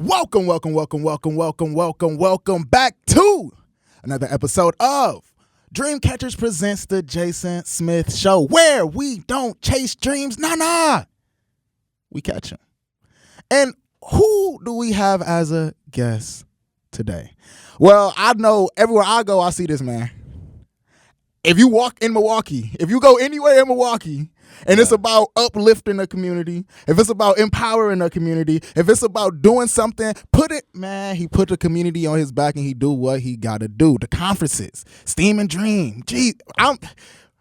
Welcome back to another episode of Dreamcatchers Presents the Jason Smith Show, where we don't chase dreams, we catch them. And who do we have as a guest today? Well, I know everywhere I go, I see this man. If you walk in Milwaukee, if you go anywhere in Milwaukee, and it's about uplifting the community, if it's about empowering the community, if it's about doing something, he put the community on his back and he do what he got to do. The conferences, Steam and Dream. Gee,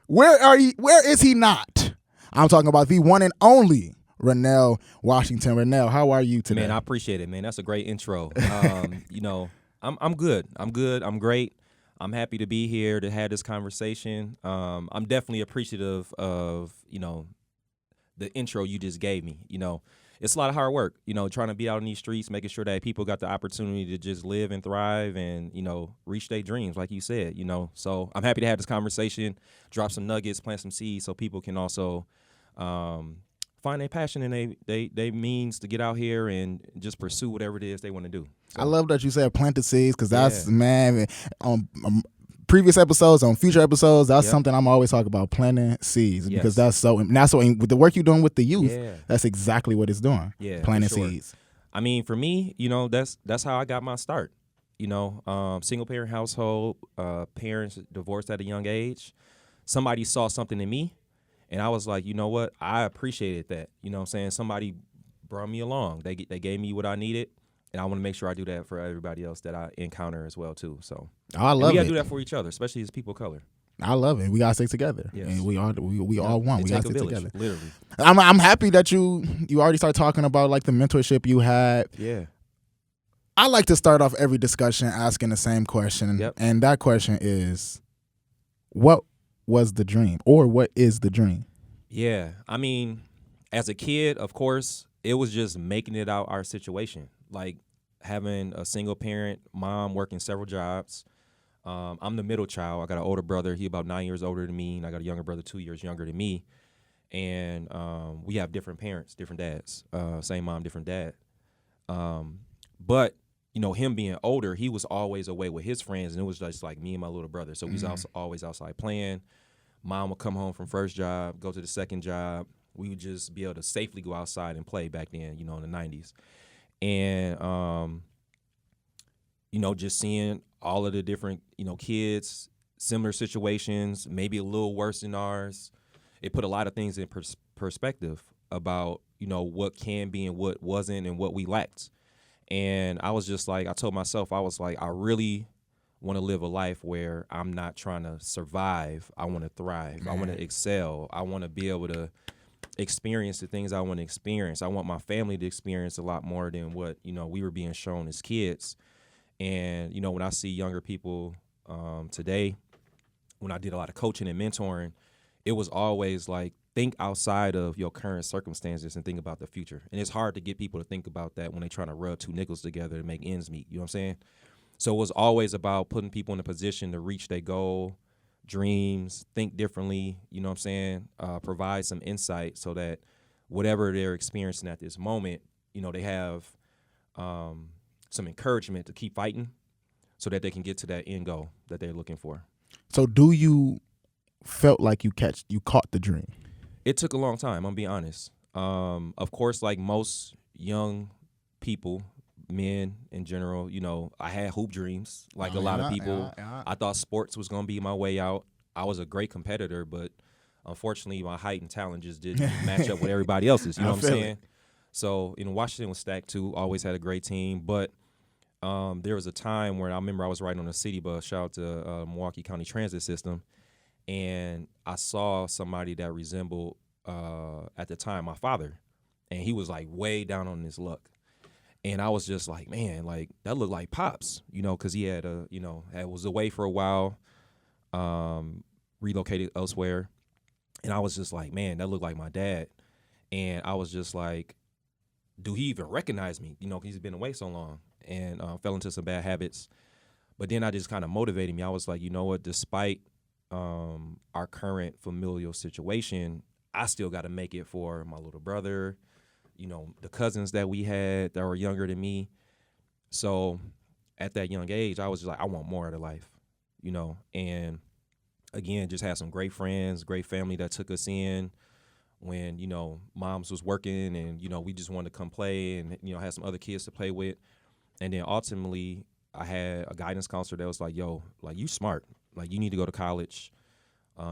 where is he not? I'm talking about the one and only Ranell Washington. Ranell, how are you today? Man, I appreciate it, man. That's a great intro. I'm good. I'm great. I'm happy to be here to have this conversation. I'm definitely appreciative of, the intro you just gave me. It's a lot of hard work, trying to be out in these streets, making sure that people got the opportunity to just live and thrive and, reach their dreams, like you said, So I'm happy to have this conversation, drop some nuggets, plant some seeds so people can also find their passion and they means to get out here and just pursue whatever it is they want to do. So. I love that you said plant the seeds because that's, man, on previous episodes, on future episodes, that's something I'm always talking about, planting seeds, because that's with the work you're doing with the youth, that's exactly what it's doing, planting seeds. I mean, for me, that's how I got my start. Single parent household, parents divorced at a young age. Somebody saw something in me. And I was like, you know what? I appreciated that. Somebody brought me along. They gave me what I needed, and I want to make sure I do that for everybody else that I encounter as well too. So I love it. We gotta do that for each other, especially as people of color. I love it. We gotta stick together, and we all one. We gotta stick together. Literally. I'm happy that you already started talking about like the mentorship you had. Yeah. I like to start off every discussion asking the same question, and that question is, what was the dream, or what is the dream? Yeah, I mean, as a kid, of course, it was just making it out our situation, like having a single parent mom working several jobs. I'm the middle child. I got an older brother. He about 9 years older than me, and I got a younger brother 2 years younger than me. And we have different parents, different dads, same mom, different dad. But him being older, he was always away with his friends, and it was just like me and my little brother. So we was also always outside playing. Mom would come home from first job, go to the second job. We would just be able to safely go outside and play back then, in the 90s. And, just seeing all of the different, kids, similar situations, maybe a little worse than ours. It put a lot of things in perspective about, what can be and what wasn't and what we lacked. And I was just like, I told myself, I was like, I really want to live a life where I'm not trying to survive. I want to thrive. I want to excel. I want to be able to experience the things I want to experience. I want my family to experience a lot more than what, we were being shown as kids. And, when I see younger people today, when I did a lot of coaching and mentoring, it was always like, think outside of your current circumstances and think about the future. And it's hard to get people to think about that when they're trying to rub two nickels together to make ends meet. You know what I'm saying? So it was always about putting people in a position to reach their goal, dreams, think differently, provide some insight so that whatever they're experiencing at this moment, they have some encouragement to keep fighting so that they can get to that end goal that they're looking for. So do you felt like you caught the dream? It took a long time, I'm going to be honest. Of course, like most young people, men in general, I had hoop dreams like a lot of people. I thought sports was going to be my way out. I was a great competitor, but unfortunately my height and talent just didn't match up with everybody else's. You know what I'm saying? So, Washington was stacked too, always had a great team. But there was a time where I remember I was riding on a city bus, shout out to Milwaukee County Transit System, and I saw somebody that resembled, at the time, my father. And he was like way down on his luck. And I was just like, man, like that looked like Pops, because he had was away for a while, relocated elsewhere. And I was just like, man, that looked like my dad. And I was just like, do he even recognize me? Because he's been away so long, and fell into some bad habits. But then I just kind of motivated me. I was like, you know what, despite our current familial situation, I still got to make it for my little brother, the cousins that we had that were younger than me. So at that young age, I was just like, I want more out of life, and again, just had some great friends, great family that took us in when, moms was working and, we just wanted to come play and, had some other kids to play with. And then ultimately I had a guidance counselor that was like, yo, like, you smart, like, you need to go to college.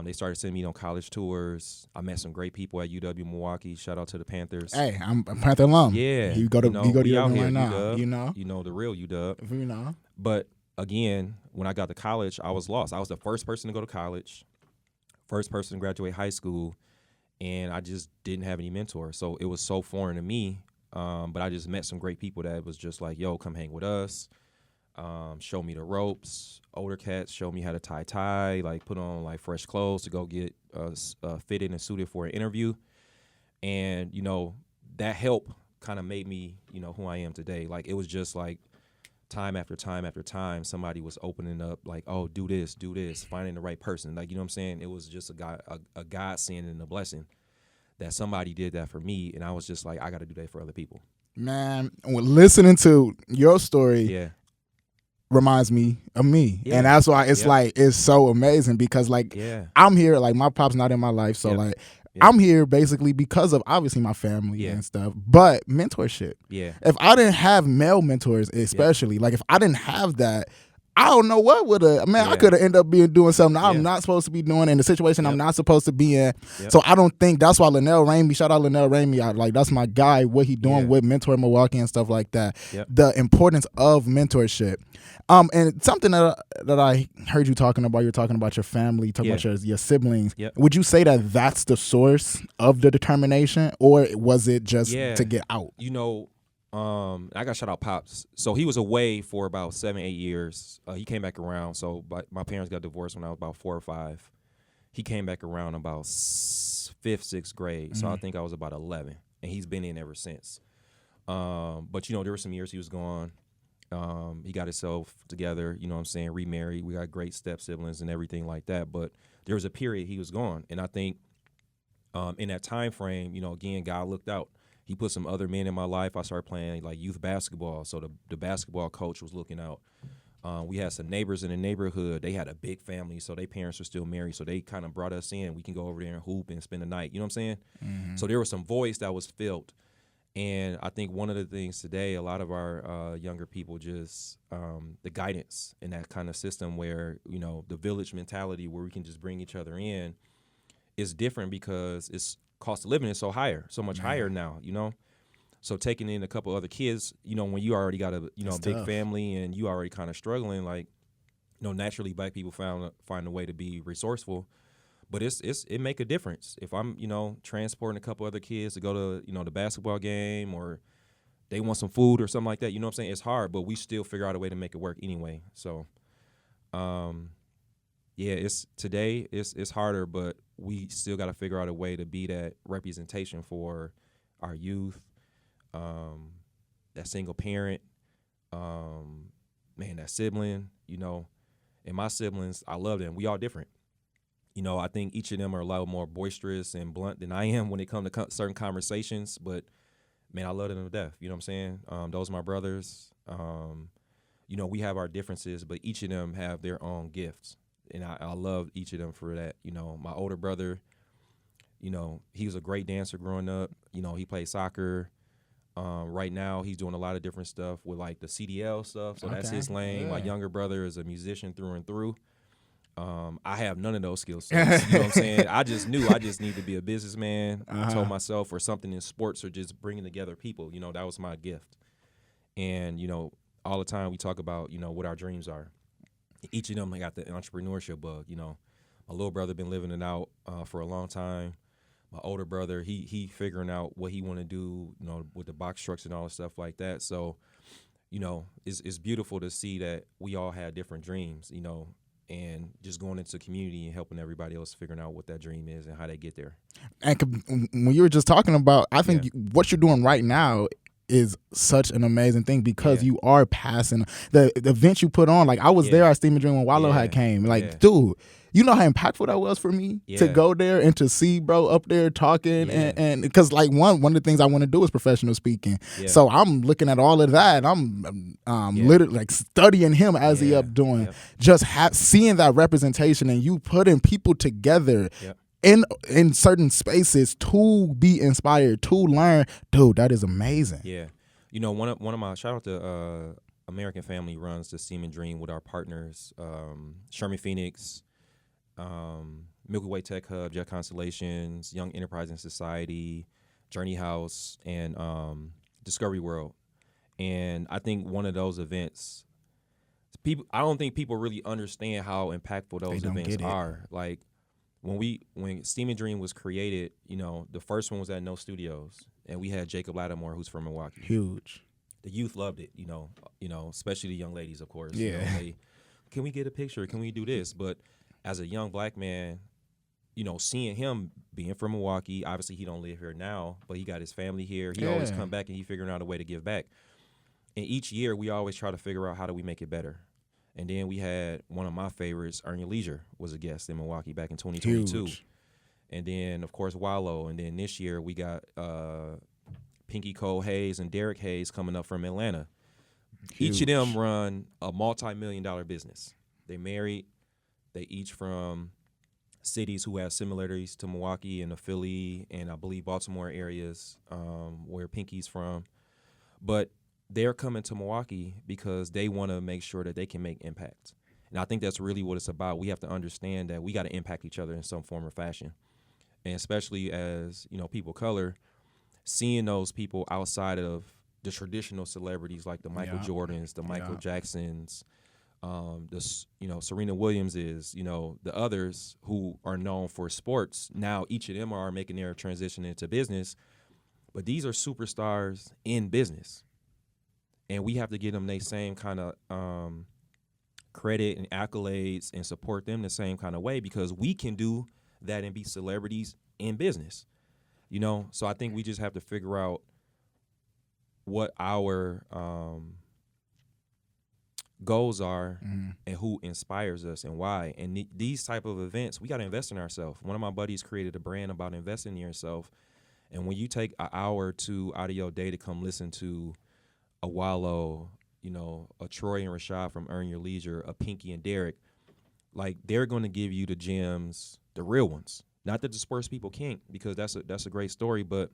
They started sending me on college tours. I met some great people at UW Milwaukee. Shout out to the Panthers. Hey, I'm a Panther alum. Yeah. You go to UW right now. UW. The real UW. But again, when I got to college, I was lost. I was the first person to go to college, first person to graduate high school, and I just didn't have any mentors. So it was so foreign to me. But I just met some great people that was just like, yo, come hang with us. Show me the ropes. Older cats show me how to tie, like put on like fresh clothes to go get fitted and suited for an interview. And, that help kind of made me, who I am today. Like, it was just like time after time after time, somebody was opening up like, oh, do this, finding the right person. Like, you know what I'm saying? It was just a godsend and a blessing that somebody did that for me. And I was just like, I got to do that for other people. Man, when listening to your story, yeah, reminds me of me. Yeah. And that's why it's like, it's so amazing because like, I'm here, like my pop's not in my life. So like, I'm here basically because of obviously my family and stuff, but mentorship. Yeah. If I didn't have male mentors, especially, like if I didn't have that, I don't know what would have, I could have ended up doing something I'm not supposed to be doing in the situation I'm not supposed to be in. So I don't think that's why Ranell Ramey, shout out Ranell Ramey, like that's my guy, what he doing with Mentor Milwaukee and stuff like that. The importance of mentorship. And something that I heard you talking about, you're talking about your family, talking about your siblings. Would you say that that's the source of the determination, or was it just to get out? I got shout out Pops. So he was away for about 7-8 years. He came back around. So my parents got divorced when I was about 4 or 5. He came back around about 5th, 6th grade. So I think I was about 11, and he's been in ever since. But there were some years he was gone. He got himself together, remarried. We got great step siblings and everything like that. But there was a period he was gone. And I think in that time frame, again, God looked out. He put some other men in my life. I started playing like youth basketball. So the basketball coach was looking out. We had some neighbors in the neighborhood. They had a big family, so their parents were still married. So they kind of brought us in. We can go over there and hoop and spend the night. You know what I'm saying? Mm-hmm. So there was some voice that was filled. And I think one of the things today, a lot of our younger people just the guidance in that kind of system where, the village mentality where we can just bring each other in is different because it's cost of living is so much higher now, So taking in a couple other kids, when you already got a big family and you already kind of struggling, like, naturally black people find a way to be resourceful. But it make a difference if I'm, transporting a couple other kids to go to, the basketball game or they want some food or something like that. You know what I'm saying? It's hard, but we still figure out a way to make it work anyway. So, it's harder, but we still got to figure out a way to be that representation for our youth, that single parent, that sibling, and my siblings, I love them. We all different. I think each of them are a lot more boisterous and blunt than I am when it comes to certain conversations. But, man, I love them to death. You know what I'm saying? Those are my brothers. We have our differences, but each of them have their own gifts. And I love each of them for that. My older brother, he was a great dancer growing up. He played soccer. Right now, he's doing a lot of different stuff with, like, the CDL stuff. So that's his lane. Yeah. My younger brother is a musician through and through. I have none of those skill sets. You know what I'm saying? I just knew I just need to be a businessman. I told myself, or something in sports or just bringing together people. That was my gift. And, all the time we talk about, what our dreams are. Each of them got the entrepreneurship bug. My little brother been living it out for a long time. My older brother, he figuring out what he want to do, with the box trucks and all the stuff like that. So, it's beautiful to see that we all had different dreams, and just going into the community and helping everybody else figuring out what that dream is and how they get there. And when you were just talking about, I think what you're doing right now is such an amazing thing because you are passing the events you put on. Like I was there at Steam and Dream when Wallow had came. Like, dude, you know how impactful that was for me to go there and to see bro up there talking and because like one of the things I want to do is professional speaking. So I'm looking at all of that. I'm literally like studying him as he up doing, just seeing that representation and you putting people together in certain spaces to be inspired, to learn. Dude, that is amazing. Yeah. You know, one of my shout out to American Family runs the Steam and Dream with our partners, Sherman Phoenix, Milky Way Tech Hub, Jet Constellations, Young Enterprising Society, Journey House, and Discovery World. And I think one of those events, I don't think people really understand how impactful those events are. Like when Steam and Dream was created, you know, the first one was at No Studios, and we had Jacob Lattimore, who's from Milwaukee. Huge. The youth loved it, you know, especially the young ladies, of course. Yeah. You know, can we get a picture? Can we do this? But as a young black man, you know, seeing him being from Milwaukee, obviously he don't live here now, but he got his family here. He always come back and he figuring out a way to give back. And each year we always try to figure out how do we make it better. And then we had one of my favorites, Earn Your Leisure, was a guest in Milwaukee back in 2022. Huge. And then, of course, Wallow. And then this year we got Pinky Cole Hayes and Derek Hayes coming up from Atlanta. Huge. Each of them run a multi-million-dollar business. They married. They each from cities who have similarities to Milwaukee and the Philly and I believe Baltimore areas where Pinky's from. But they're coming to Milwaukee because they want to make sure that they can make impact. And I think that's really what it's about. We have to understand that we got to impact each other in some form or fashion. And especially as, you know, people of color, seeing those people outside of the traditional celebrities like the Michael Jordans, the Michael Jacksons, Serena Williams is, you know, the others who are known for sports. Now each of them are making their transition into business. But these are superstars in business. And we have to give them the same kind of credit and accolades and support them the same kind of way because we can do that and be celebrities in business, you know? So I think we just have to figure out what our goals are and who inspires us and why. And these type of events, we got to invest in ourselves. One of my buddies created a brand about investing in yourself. And when you take an hour or two out of your day to come listen to a Wallow, you know, a Troy and Rashad from Earn Your Leisure, a Pinky and Derek, like they're going to give you the gems, the real ones. Not that the sports people can't, because that's a great story, but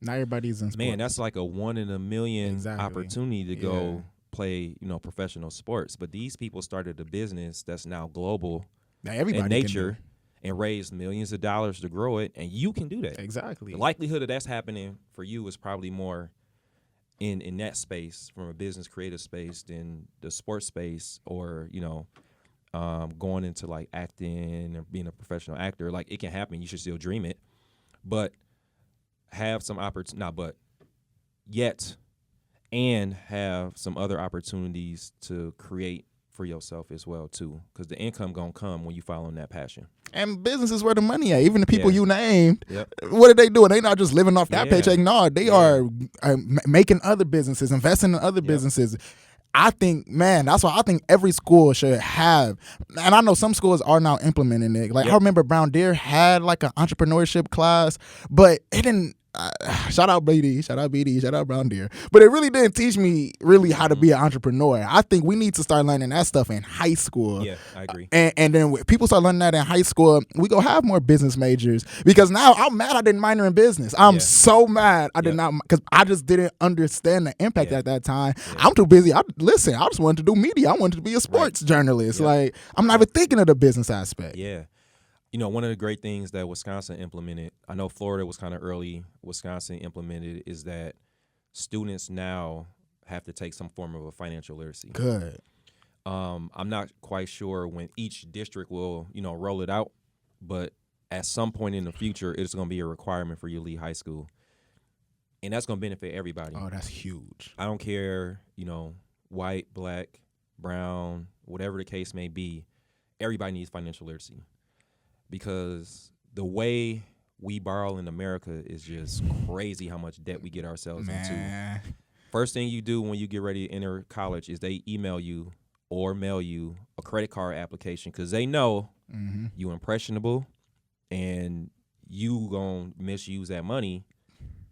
not everybody's in sports. Man, that's like a 1 in a million opportunity to go play, you know, professional sports. But these people started a business that's now global in nature and raised millions of dollars to grow it, and you can do that. Exactly. The likelihood of that's happening for you is probably more in that space, from a business creative space, than the sports space, or, you know, going into like acting or being a professional actor. Like, it can happen. You should still dream it, but have some and have some other opportunities to create for yourself as well too, because the income gonna come when you follow that passion. And business is where the money at. Even the people you named, what are they doing? They not just living off that paycheck. No, they are making other businesses, investing in other businesses. I think, man, that's why I think every school should have, and I know some schools are now implementing it. Like I remember Brown Deer had like an entrepreneurship class, but it didn't. Shout out BD, shout out Brown Deer. But it really didn't teach me really how to be an entrepreneur. I think we need to start learning that stuff in high school. Yeah, I agree. And then when people start learning that in high school, we go have more business majors. Because now I'm mad I didn't minor in business. I'm so mad I did not, because I just didn't understand the impact at that time. I'm too busy. I just wanted to do media. I wanted to be a sports journalist. Like, I'm not even thinking of the business aspect. Yeah. You know, one of the great things that Wisconsin implemented, I know Florida was kind of early, Wisconsin implemented, is that students now have to take some form of a financial literacy. Good. I'm not quite sure when each district will, you know, roll it out, but at some point in the future, it's going to be a requirement for you to leave high school. And that's going to benefit everybody. Oh, that's huge. I don't care, you know, white, black, brown, whatever the case may be, everybody needs financial literacy. Because the way we borrow in America is just crazy how much debt we get ourselves into. First thing you do when you get ready to enter college is they email you or mail you a credit card application because they know you impressionable and you gonna misuse that money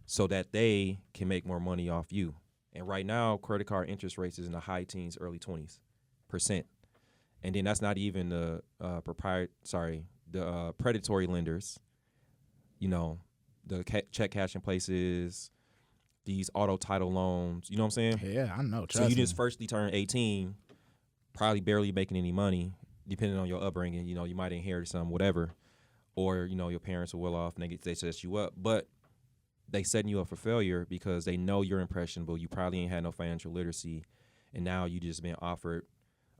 so that they can make more money off you. And right now, credit card interest rates is in the high teens, early 20s%. And then that's not even the predatory lenders, the check cashing places, these auto title loans, you know what I'm saying? Yeah, I know. So you just firstly turn 18, probably barely making any money, depending on your upbringing. You might inherit some, whatever, or your parents are well off and they set you up, but they setting you up for failure because they know you're impressionable. You probably ain't had no financial literacy, and now you just been offered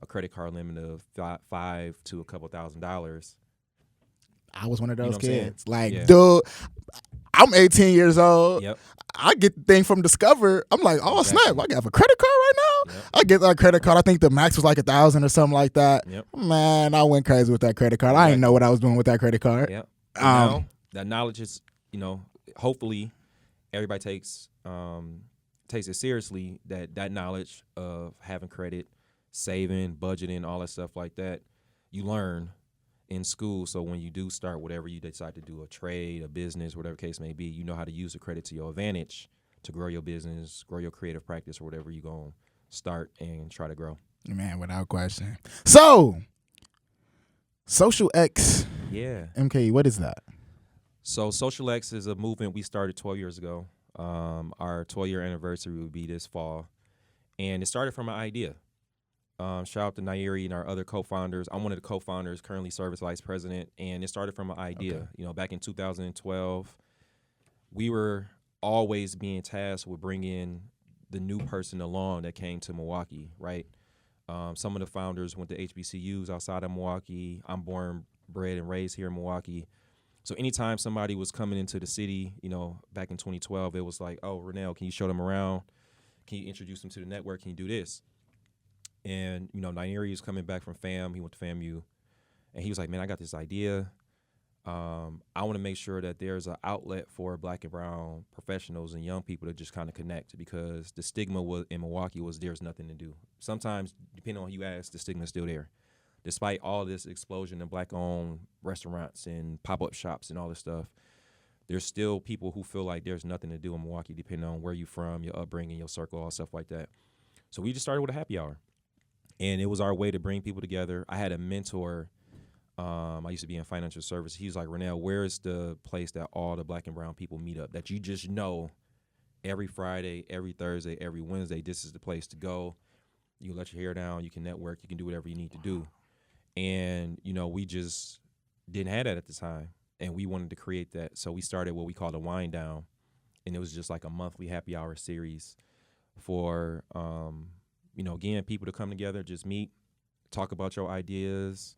a credit card limit of $5 to a couple $1,000s. I was one of those kids. Yeah. Dude, I'm 18 years old. Yep. I get the thing from Discover. I'm like, oh, Exactly. snap, I got a credit card right now? Yep. I get that credit card. I think the max was like $1,000 or something like that. Yep. Man, I went crazy with that credit card. I didn't know what I was doing with that credit card. Yep. Now, that knowledge is, hopefully everybody takes it seriously, that knowledge of having credit, saving, budgeting, all that stuff like that, you learn in school. So when you do start whatever you decide to do, a trade, a business, whatever case may be, you know how to use the credit to your advantage to grow your business, grow your creative practice, or whatever you're going to start and try to grow. Man, without question. So, Social X. Yeah. MKE, what is that? So Social X is a movement we started 12 years ago. Our 12-year anniversary will be this fall. And it started from an idea. Shout out to Nairi and our other co-founders. I'm one of the co-founders, currently service vice president, and it started from an idea. Okay. Back in 2012, we were always being tasked with bringing the new person along that came to Milwaukee, right? Some of the founders went to HBCUs outside of Milwaukee. I'm born, bred, and raised here in Milwaukee. So anytime somebody was coming into the city, back in 2012, it was like, oh, Ranell, can you show them around? Can you introduce them to the network? Can you do this? And, Nairi is coming back from FAM. He went to FAMU. And he was like, man, I got this idea. I want to make sure that there's an outlet for Black and brown professionals and young people to just kind of connect, because the stigma in Milwaukee was there's nothing to do. Sometimes, depending on who you ask, the stigma is still there. Despite all this explosion in Black-owned restaurants and pop-up shops and all this stuff, there's still people who feel like there's nothing to do in Milwaukee, depending on where you're from, your upbringing, your circle, all stuff like that. So we just started with a happy hour. And it was our way to bring people together. I had a mentor. I used to be in financial services. He was like, Ranell, where is the place that all the Black and brown people meet up, that you just know every Friday, every Thursday, every Wednesday, this is the place to go. You let your hair down. You can network. You can do whatever you need to do. And, we just didn't have that at the time. And we wanted to create that. So we started what we called a wind down. And it was just like a monthly happy hour series for, again, people to come together, just meet, talk about your ideas.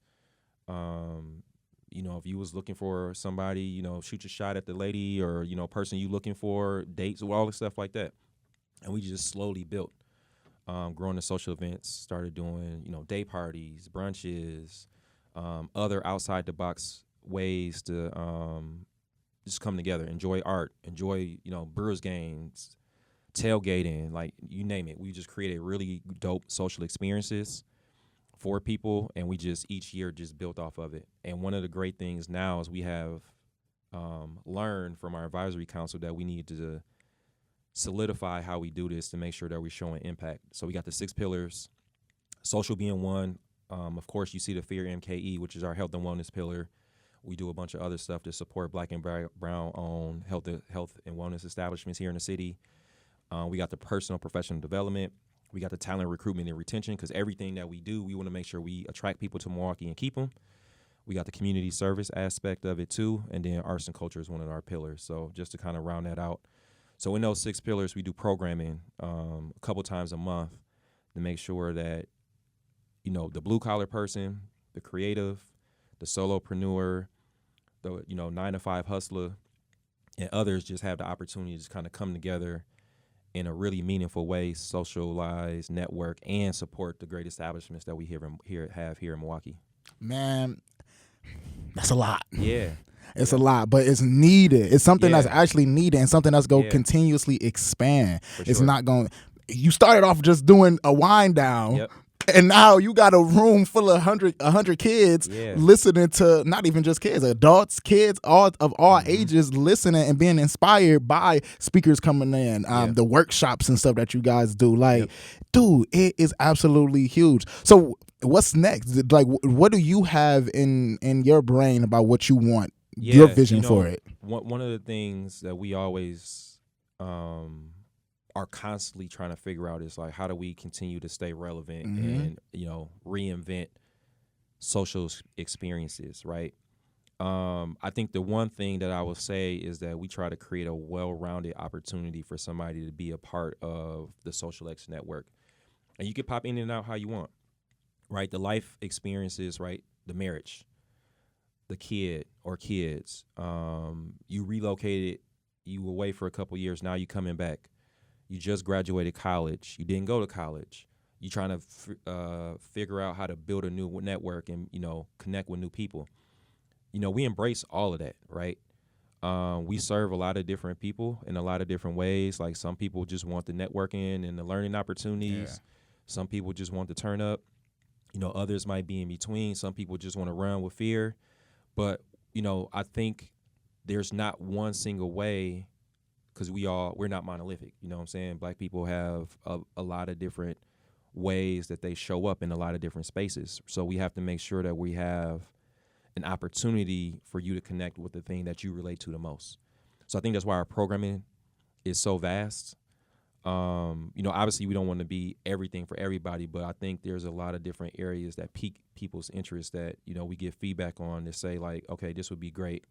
If you was looking for somebody, shoot your shot at the lady or, person you looking for, dates, all the stuff like that. And we just slowly built. Growing the social events, started doing, day parties, brunches, other outside the box ways to just come together, enjoy art, enjoy, Brewers games, tailgating, like you name it. We just created really dope social experiences for people, and we just each year just built off of it. And one of the great things now is we have learned from our advisory council that we need to solidify how we do this to make sure that we're showing impact. So we got the 6 pillars, social being one. Of course, you see the FEAR MKE, which is our health and wellness pillar. We do a bunch of other stuff to support Black and brown-owned health and wellness establishments here in the city. We got the personal professional development. We got the talent recruitment and retention, because everything that we do, we want to make sure we attract people to Milwaukee and keep them. We got the community service aspect of it too, and then arts and culture is one of our pillars. So just to kind of round that out. So in those 6 pillars, we do programming a couple times a month to make sure that, the blue-collar person, the creative, the solopreneur, the, 9-to-5 hustler, and others just have the opportunity to just kind of come together in a really meaningful way, socialize, network, and support the great establishments that we have here in Milwaukee. Man, that's a lot. Yeah. It's a lot, but it's needed. It's something that's actually needed and something that's going to Yeah. continuously expand. For It's sure. not going you started off just doing a wind down. Yep. And now you got a room full of 100 kids listening to, not even just kids, adults, kids, all ages, listening and being inspired by speakers coming in, the workshops and stuff that you guys do. Like, dude, it is absolutely huge. So what's next? Like, what do you have in your brain about what you want, your vision for it? One of the things that we always are constantly trying to figure out is like, how do we continue to stay relevant and, reinvent social experiences, right? I think the one thing that I will say is that we try to create a well-rounded opportunity for somebody to be a part of the Social X network. And you can pop in and out how you want, right? The life experiences, right? The marriage, the kid or kids. You relocated, you away for a couple years, now you coming back. You just graduated college. You didn't go to college. You're trying to figure out how to build a new network and, connect with new people. We embrace all of that, right? We serve a lot of different people in a lot of different ways. Like, some people just want the networking and the learning opportunities. Yeah. Some people just want to turn up. Others might be in between. Some people just want to run with fear. But, I think there's not one single way, because we're not monolithic. You know what I'm saying? Black people have a lot of different ways that they show up in a lot of different spaces. So we have to make sure that we have an opportunity for you to connect with the thing that you relate to the most. So I think that's why our programming is so vast. Obviously we don't want to be everything for everybody, but I think there's a lot of different areas that pique people's interest that, we get feedback on to say, like, okay, this would be great.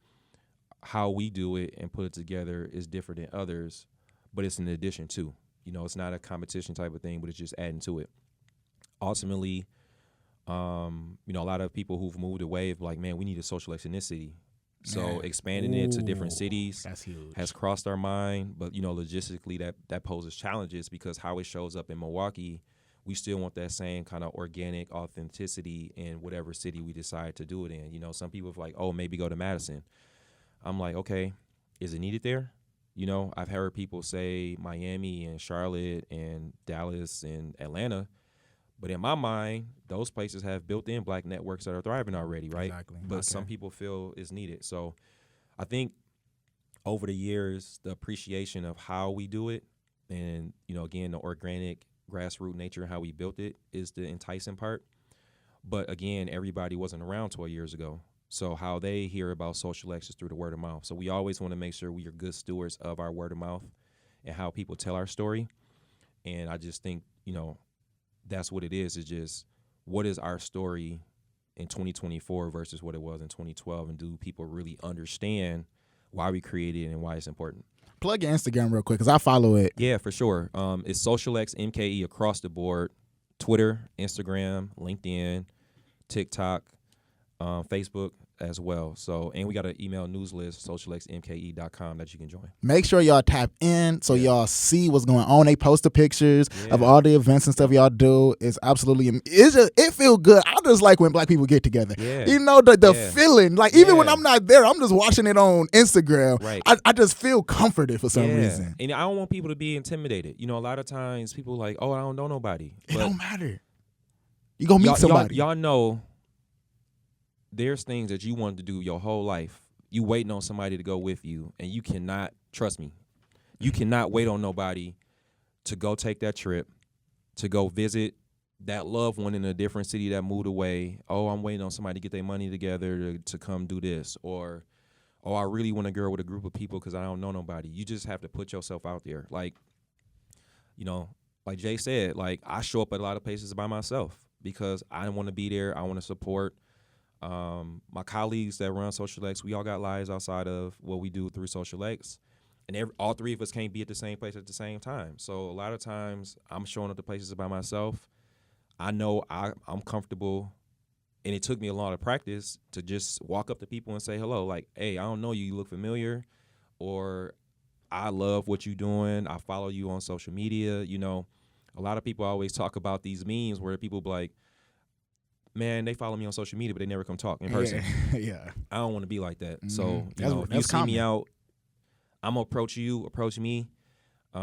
How we do it and put it together is different than others, but it's an addition to. It's not a competition type of thing, but it's just adding to it. Ultimately, a lot of people who've moved away have like, man, we need a Social X in this city. So expanding it to different cities that's huge. Has crossed our mind, but logistically that poses challenges, because how it shows up in Milwaukee, we still want that same kind of organic authenticity in whatever city we decide to do it in. Some people are like, oh, maybe go to Madison. I'm like, okay, is it needed there? I've heard people say Miami and Charlotte and Dallas and Atlanta, but in my mind, those places have built-in Black networks that are thriving already, right? Exactly. But some people feel it's needed. So I think over the years, the appreciation of how we do it and, again, the organic grassroots nature and how we built it is the enticing part. But again, everybody wasn't around 12 years ago. So how they hear about Social X is through the word of mouth. So we always want to make sure we are good stewards of our word of mouth and how people tell our story. And I just think, that's what it is. It's just, what is our story in 2024 versus what it was in 2012? And do people really understand why we created it and why it's important? Plug your Instagram real quick, because I follow it. Yeah, for sure. It's Social X MKE across the board. Twitter, Instagram, LinkedIn, TikTok, Facebook as well. So, and we got an email news list, socialxmke.com, that you can join. Make sure y'all tap in so y'all see what's going on. They post the pictures of all the events and stuff y'all do. It's absolutely, it feels good. I just like when Black people get together. Yeah. The feeling, like even when I'm not there, I'm just watching it on Instagram. Right. I just feel comforted for some reason. And I don't want people to be intimidated. A lot of times people are like, oh, I don't know nobody. It don't matter. You gonna meet somebody. Y'all know there's things that you wanted to do your whole life. You waiting on somebody to go with you, and you cannot, trust me, you cannot wait on nobody to go take that trip, to go visit that loved one in a different city that moved away. Oh, I'm waiting on somebody to get their money together to come do this. Or, oh, I really want a girl with a group of people because I don't know nobody. You just have to put yourself out there. Like, like Jay said, like, I show up at a lot of places by myself because I want to be there. I want to support. My colleagues that run Social X, we all got lives outside of what we do through Social X. And all three of us can't be at the same place at the same time. So a lot of times I'm showing up to places by myself. I know I'm comfortable, and it took me a lot of practice to just walk up to people and say hello. Like, hey, I don't know you. You look familiar. Or I love what you're doing. I follow you on social media. A lot of people always talk about these memes where people be like, man, they follow me on social media, but they never come talk in person. Yeah. I don't want to be like that. So, That's if you see common. me out, I'm going to approach you, approach me. You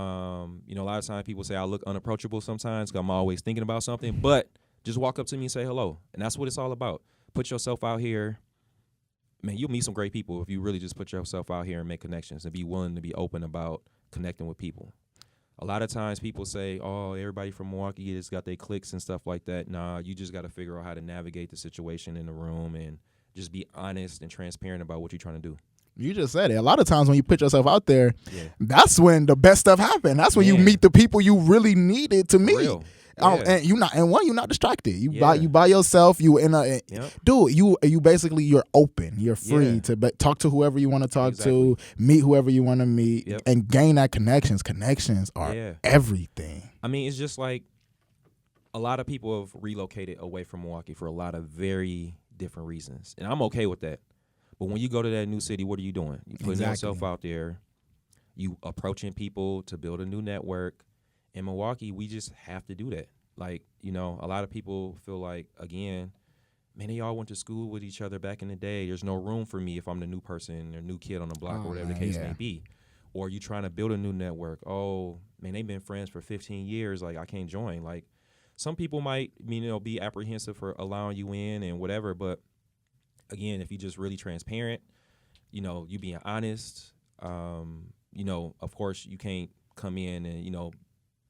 know, a lot of times people say I look unapproachable sometimes because I'm always thinking about something. But just walk up to me and say hello, and that's what it's all about. Put yourself out here. Man, you'll meet some great people if you really just put yourself out here and make connections and be willing to be open about connecting with people. A lot of times people say, oh, everybody from Milwaukee just got their clicks and stuff like that. Nah, you just got to figure out how to navigate the situation in the room and just be honest and transparent about what you're trying to do. You just said it. A lot of times when you put yourself out there, Yeah. that's when the best stuff happens. That's when you meet the people you really needed to meet. Real. And you're not distracted. You Yeah. by yourself. You in a Yep. dude. You basically you're open. You're free Yeah. to talk to whoever you want to talk Exactly. to, meet whoever you want to meet, Yep. and gain that connections. Connections are Yeah. everything. I mean, it's just like a lot of people have relocated away from Milwaukee for a lot of very different reasons, and I'm okay with that. But when you go to that new city, what are you doing? You putting yourself out there. You approaching people to build a new network. In Milwaukee, we just have to do that. Like, you know, a lot of people feel like, again, man, they all went to school with each other back in the day. There's no room for me if I'm the new person or new kid on the block or whatever the case may be. Or you trying to build a new network. Oh, man, they've been friends for 15 years. Like, I can't join. Like, some people might, be apprehensive for allowing you in and whatever. But, again, if you're just really transparent, you being honest, of course, you can't come in and,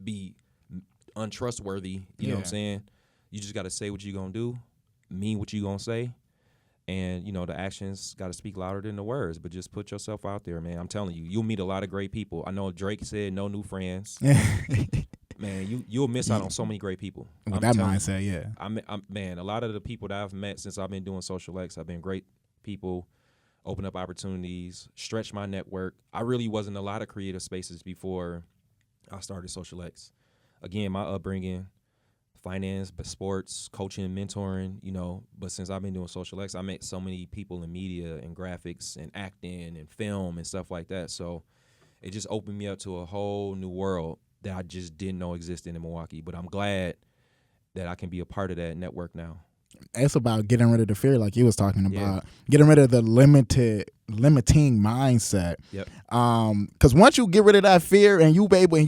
be untrustworthy. You know what I'm saying? You just got to say what you're going to do, mean what you're going to say. And, the actions got to speak louder than the words. But just put yourself out there, man. I'm telling you, you'll meet a lot of great people. I know Drake said no new friends. Man, you'll miss out on so many great people. With that mindset, yeah. Man, a lot of the people that I've met since I've been doing Social X have been great people, open up opportunities, stretch my network. I really wasn't in a lot of creative spaces before I started Social X. Again, my upbringing, finance, but sports, coaching, mentoring, but since I've been doing Social X, I met so many people in media and graphics and acting and film and stuff like that. So it just opened me up to a whole new world that I just didn't know existed in Milwaukee. But I'm glad that I can be a part of that network now. It's about getting rid of the fear, like you was talking about, getting rid of the limiting mindset. Yep. Because once you get rid of that fear and you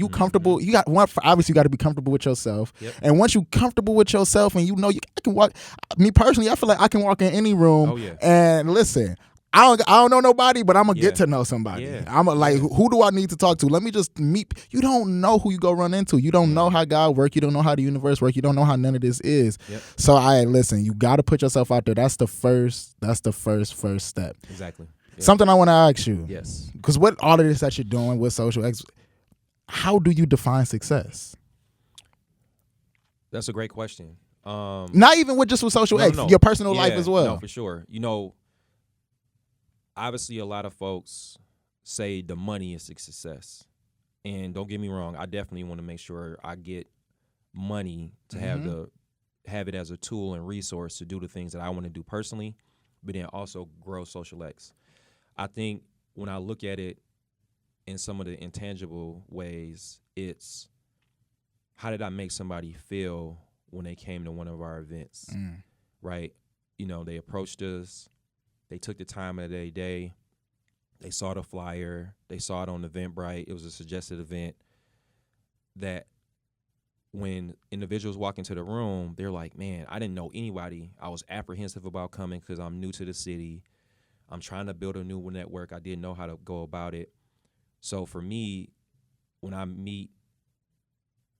comfortable, you got obviously you got to be comfortable with yourself. Yep. And once you comfortable with yourself and I can walk. Me personally, I feel like I can walk in any room. Oh, yeah. And listen. I don't know nobody, but I'm gonna get to know somebody. Yeah. I'm like, who do I need to talk to? Let me just meet. You don't know who you go run into. You don't know how God works. You don't know how the universe works. You don't know how none of this is. Yep. So listen. You got to put yourself out there. That's the first step. Exactly. Yep. Something I want to ask you. Yes. Because what all of this that you're doing with Social X, how do you define success? That's a great question. Not even with Social X, your personal life as well. No, for sure. Obviously, a lot of folks say the money is success. And don't get me wrong, I definitely want to make sure I get money to have it as a tool and resource to do the things that I want to do personally, but then also grow Social X. I think when I look at it in some of the intangible ways, it's how did I make somebody feel when they came to one of our events, right? They approached us. They took the time of their day. They saw the flyer. They saw it on Eventbrite. It was a suggested event that when individuals walk into the room, they're like, man, I didn't know anybody. I was apprehensive about coming because I'm new to the city. I'm trying to build a new network. I didn't know how to go about it. So for me, when I meet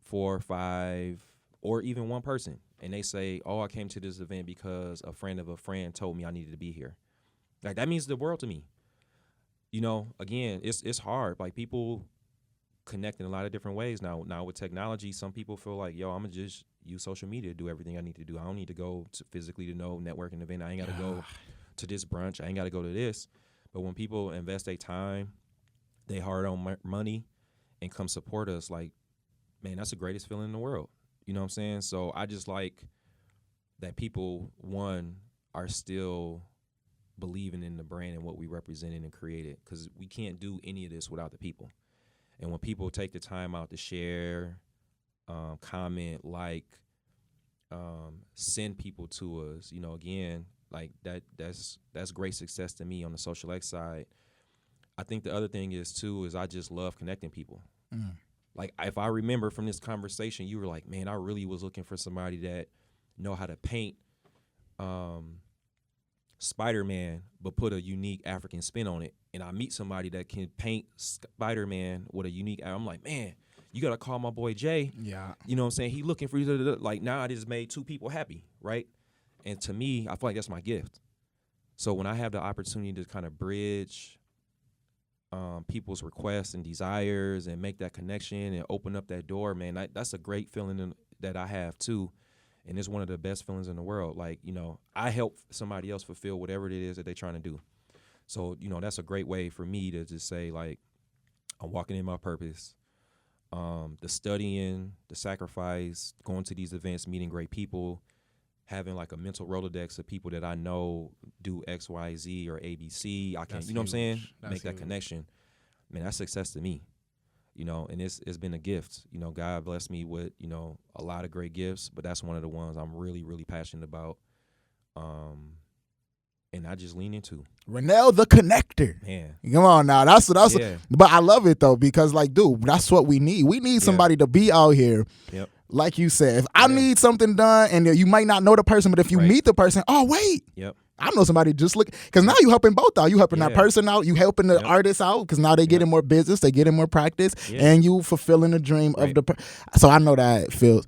4 or 5 or even one person and they say, oh, I came to this event because a friend of a friend told me I needed to be here. Like, that means the world to me. Again, it's hard. Like, people connect in a lot of different ways now. Now with technology, some people feel like, yo, I'm gonna just use social media to do everything I need to do. I don't need to go to physically to no networking event. I ain't got to go to this brunch. I ain't got to go to this. But when people invest their time, they hard-earned money, and come support us, like, man, that's the greatest feeling in the world. You know what I'm saying? So I just like that people, one, are still believing in the brand and what we represented and created, because we can't do any of this without the people. And when people take the time out to share, comment, send people to us, again, like that's great success to me on the Social X side. I think the other thing is too is I just love connecting people. Like, if I remember from this conversation, you were like, man, I really was looking for somebody that know how to paint Spider-Man, but put a unique African spin on it. And I meet somebody that can paint Spider-Man with a unique, I'm like, man, you got to call my boy Jay. Yeah. You know what I'm saying? He looking for you. Like, now I just made two people happy, right? And to me, I feel like that's my gift. So when I have the opportunity to kind of bridge people's requests and desires and make that connection and open up that door, man, that's a great feeling that I have too. And it's one of the best feelings in the world. Like, you know, I help somebody else fulfill whatever it is that they're trying to do. So, you know, that's a great way for me to just say, like, I'm walking in my purpose. The studying, the sacrifice, going to these events, meeting great people, having like a mental Rolodex of people that I know do X, Y, Z or ABC. I can, you know what I'm saying? Make that connection. Man, that's success to me. You know, and it's been a gift. You know, God blessed me with, you know, a lot of great gifts, but that's one of the ones I'm really, really passionate about. And I just lean into. Ranell the connector. Man. Come on now. That's but I love it though, because like, dude, that's what we need. We need somebody to be out here. Yep. Like you said, if I need something done and you might not know the person, but if you meet the person, oh wait. Yep. I know somebody just look, because now you helping both out. You helping that person out. You helping the artist out, because now they getting more business, they getting more practice, and you fulfilling the dream of the. So I know that feels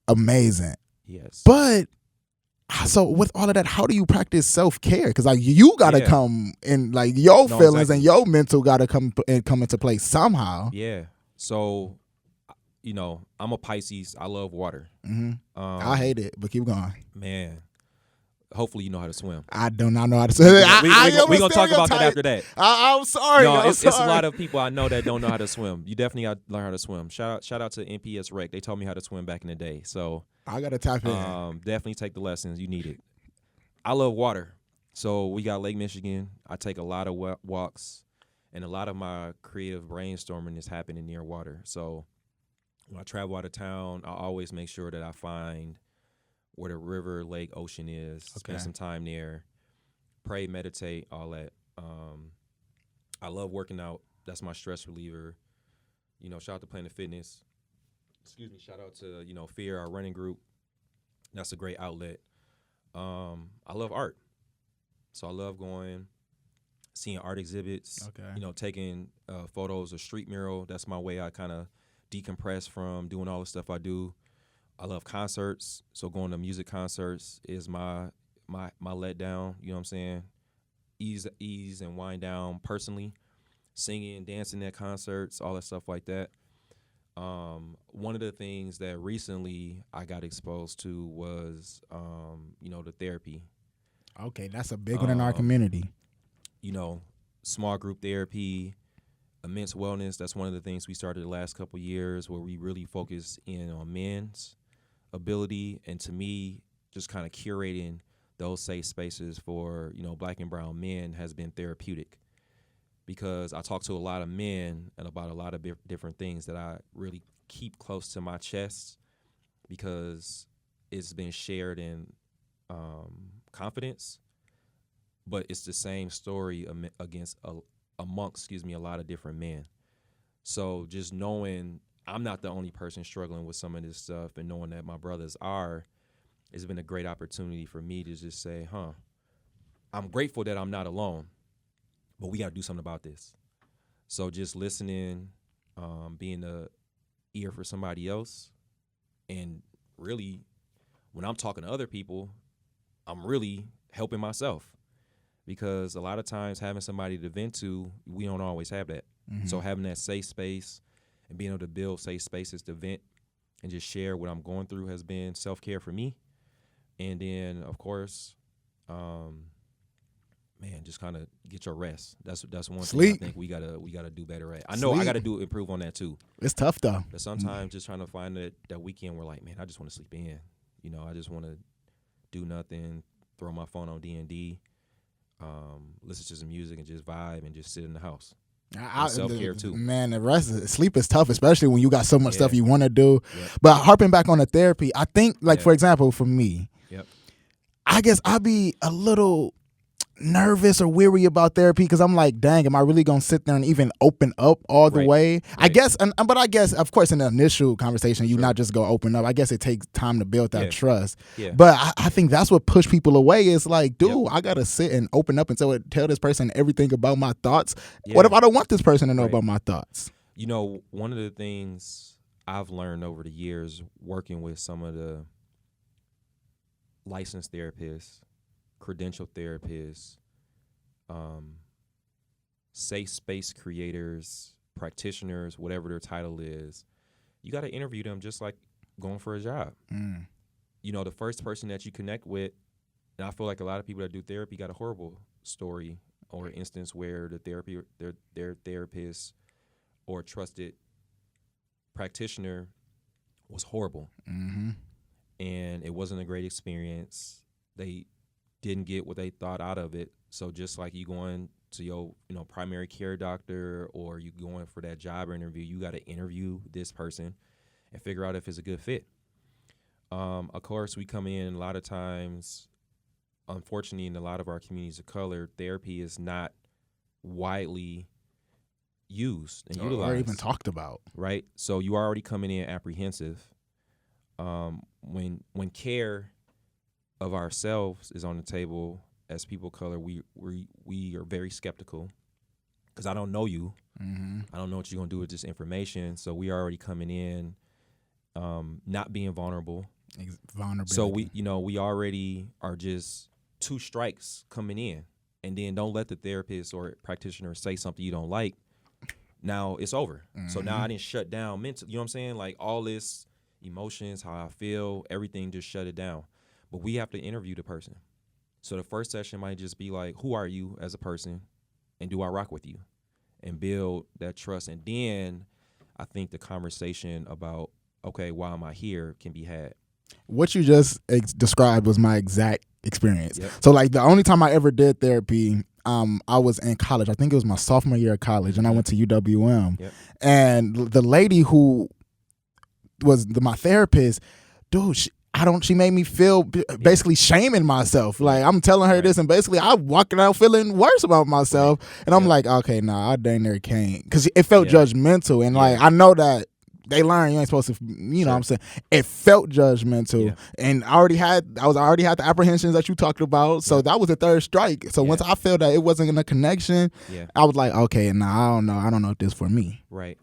amazing. Yes. But so with all of that, how do you practice self-care? Because like you got to come in, like your feelings and your mental got to come into play somehow. Yeah. So, you know, I'm a Pisces. I love water. I hate it, but keep going. Man. Hopefully you know how to swim. I do not know how to swim. We're going to talk about that after that. I'm sorry. No, it's a lot of people I know that don't know how to swim. You definitely got to learn how to swim. Shout out to NPS Rec. They taught me how to swim back in the day. So I got to tap in. Definitely take the lessons. You need it. I love water. So we got Lake Michigan. I take a lot of walks, and a lot of my creative brainstorming is happening near water. So when I travel out of town, I always make sure that I find where the river, lake, ocean is, spend some time there, pray, meditate, all that. I love working out. That's my stress reliever. You know, shout out to Planet Fitness. Shout out to, you know, Fear, our running group. That's a great outlet. I love art. So I love going, seeing art exhibits, you know, taking photos of street mural. That's my way I kind of decompress from doing all the stuff I do. I love concerts, so going to music concerts is my letdown. You know what I'm saying? Ease and wind down personally. Singing, dancing at concerts, all that stuff like that. One of the things that recently I got exposed to was, you know, the therapy. Okay, that's a big one in our community. You know, small group therapy, immense wellness. That's one of the things we started the last couple of years, where we really focus in on men's ability, and to me, just kind of curating those safe spaces for, you know, Black and brown men has been therapeutic, because I talk to a lot of men and about a lot of different things that I really keep close to my chest, because it's been shared in confidence, but it's the same story amongst a lot of different men. So just knowing I'm not the only person struggling with some of this stuff, and knowing that my brothers are, it's been a great opportunity for me to just say, I'm grateful that I'm not alone, but we got to do something about this. So just listening, being the ear for somebody else, and really, when I'm talking to other people, I'm really helping myself, because a lot of times having somebody to vent to, we don't always have that. So having that safe space and being able to build safe spaces to vent and just share what I'm going through has been self-care for me. And then, of course, just kind of get your rest. That's one thing I think we gotta do better at. I know I gotta improve on that too. It's tough though. But sometimes just trying to find that weekend where, like, man, I just want to sleep in. You know, I just want to do nothing, throw my phone on D&D, listen to some music and just vibe and just sit in the house. Self-care too. Man, sleep is tough, especially when you got so much stuff you want to do. But harping back on the therapy, I think, like, for example, for me, I guess I'd be a little nervous or weary about therapy because I'm like, dang, am I really gonna sit there and even open up all the way? I guess, but I guess, of course, in the initial conversation, you not just go open up. I guess it takes time to build that trust. Yeah. But I think that's what pushed people away. Is like, dude, I gotta sit and open up and tell this person everything about my thoughts. What if I don't want this person to know about my thoughts? You know, one of the things I've learned over the years working with some of the licensed therapists, credentialed therapists, safe space creators, practitioners, whatever their title is, you got to interview them just like going for a job. You know, the first person that you connect with, and I feel like a lot of people that do therapy got a horrible story or instance where their therapist or trusted practitioner was horrible. And it wasn't a great experience. They didn't get what they thought out of it. So just like you going to your, primary care doctor or you going for that job interview, you got to interview this person and figure out if it's a good fit. Of course, we come in a lot of times, unfortunately, in a lot of our communities of color, therapy is not widely used and utilized. Or even talked about. Right? So you are already coming in apprehensive. When care of ourselves is on the table as people of color, we are very skeptical because I don't know you. I don't know what you're going to do with this information. So we are already coming in not being vulnerable. So we already are just two strikes coming in. And then don't let the therapist or practitioner say something you don't like. Now it's over. So now I didn't shut down mentally. You know what I'm saying? Like all this emotions, how I feel, everything just shut it down. But we have to interview the person. So the first session might just be like, who are you as a person? And do I rock with you? And build that trust. And then I think the conversation about, okay, why am I here can be had. What you just described was my exact experience. So like the only time I ever did therapy, I was in college. I think it was my sophomore year of college, and I went to UWM. And the lady who was my therapist, dude, she made me feel basically shaming myself. Like I'm telling her this, and basically I'm walking out feeling worse about myself. And I'm like, okay, nah, I dang near can't, because it felt judgmental. And like I know that they learn you ain't supposed to, know what I'm saying? It felt judgmental. And I already had the apprehensions that you talked about. So that was the third strike. So once I felt that it wasn't a connection, I was like, okay, nah, I don't know. I don't know if this is for me. Right.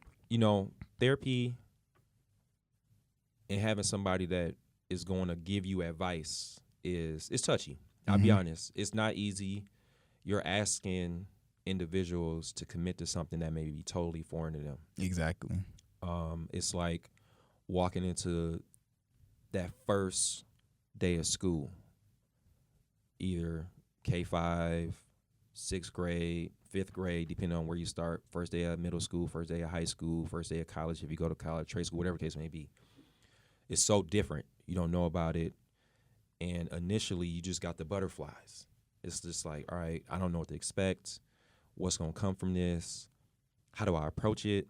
Therapy and having somebody that is going to give you advice it's touchy. I'll be honest. It's not easy. You're asking individuals to commit to something that may be totally foreign to them. Exactly. It's like walking into that first day of school, either K-5, 6th grade, 5th grade, depending on where you start, first day of middle school, first day of high school, first day of college, if you go to college, trade school, whatever the case may be. It's so different. You don't know about it. And initially, you just got the butterflies. It's just like, all right, I don't know what to expect. What's going to come from this? How do I approach it?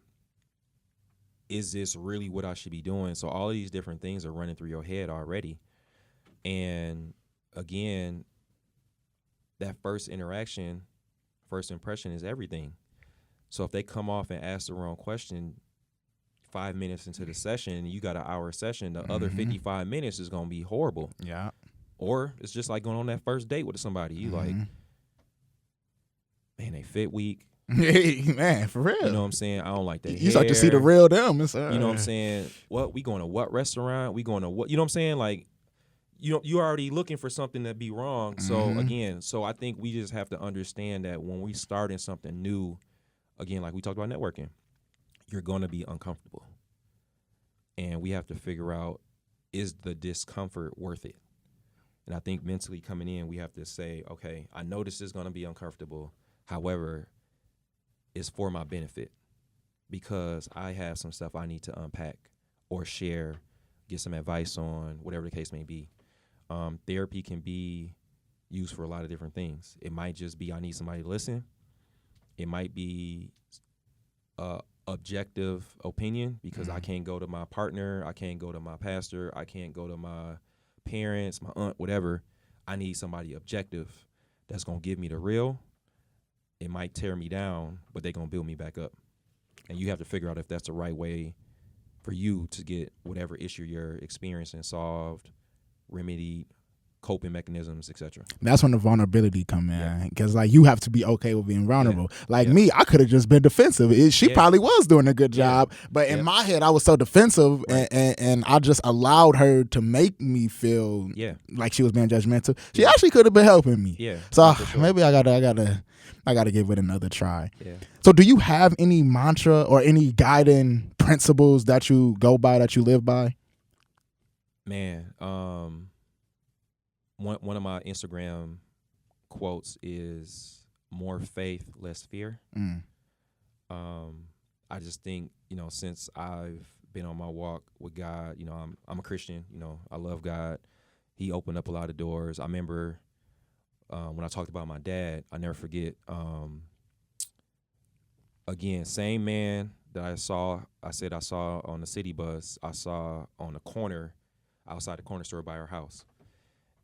Is this really what I should be doing? So all of these different things are running through your head already. And again, that first interaction, first impression is everything. So if they come off and ask the wrong question 5 minutes into the session, you got an hour session, the other 55 minutes is going to be horrible. Yeah. Or it's just like going on that first date with somebody. You like, man, they fit weak. Hey, man, for real. You know what I'm saying? I don't like that. You start to see the real them. You know what I'm saying? What we going to what restaurant? We going to what? You know what I'm saying? Like, you're already looking for something to be wrong. So again, I think we just have to understand that when we starting something new, again, like we talked about networking, you're going to be uncomfortable, and we have to figure out, is the discomfort worth it? And I think mentally coming in, we have to say, okay, I know this is going to be uncomfortable. However, it's for my benefit because I have some stuff I need to unpack or share, get some advice on, whatever the case may be. Therapy can be used for a lot of different things. It might just be I need somebody to listen. It might be objective opinion because I can't go to my partner, I can't go to my pastor, I can't go to my parents, my aunt, whatever. I need somebody objective that's gonna give me the real, it might tear me down, but they're gonna build me back up. And you have to figure out if that's the right way for you to get whatever issue you're experiencing solved, remedied, coping mechanisms, etc. That's when the vulnerability come in, because like you have to be okay with being vulnerable. Like Yeah. me, I could have just been defensive. She probably was doing a good job, but in my head, I was so defensive, and I just allowed her to make me feel like she was being judgmental. She actually could have been helping me. Yeah. So for sure. maybe I gotta give it another try. Yeah. So do you have any mantra or any guiding principles that you go by, that you live by? Man, one of my Instagram quotes is more faith, less fear. I just think, since I've been on my walk with God, I'm a Christian, I love God. He opened up a lot of doors. I remember when I talked about my dad, I never forget, again, same man that I saw on the city bus, I saw on the corner, outside the corner store by our house.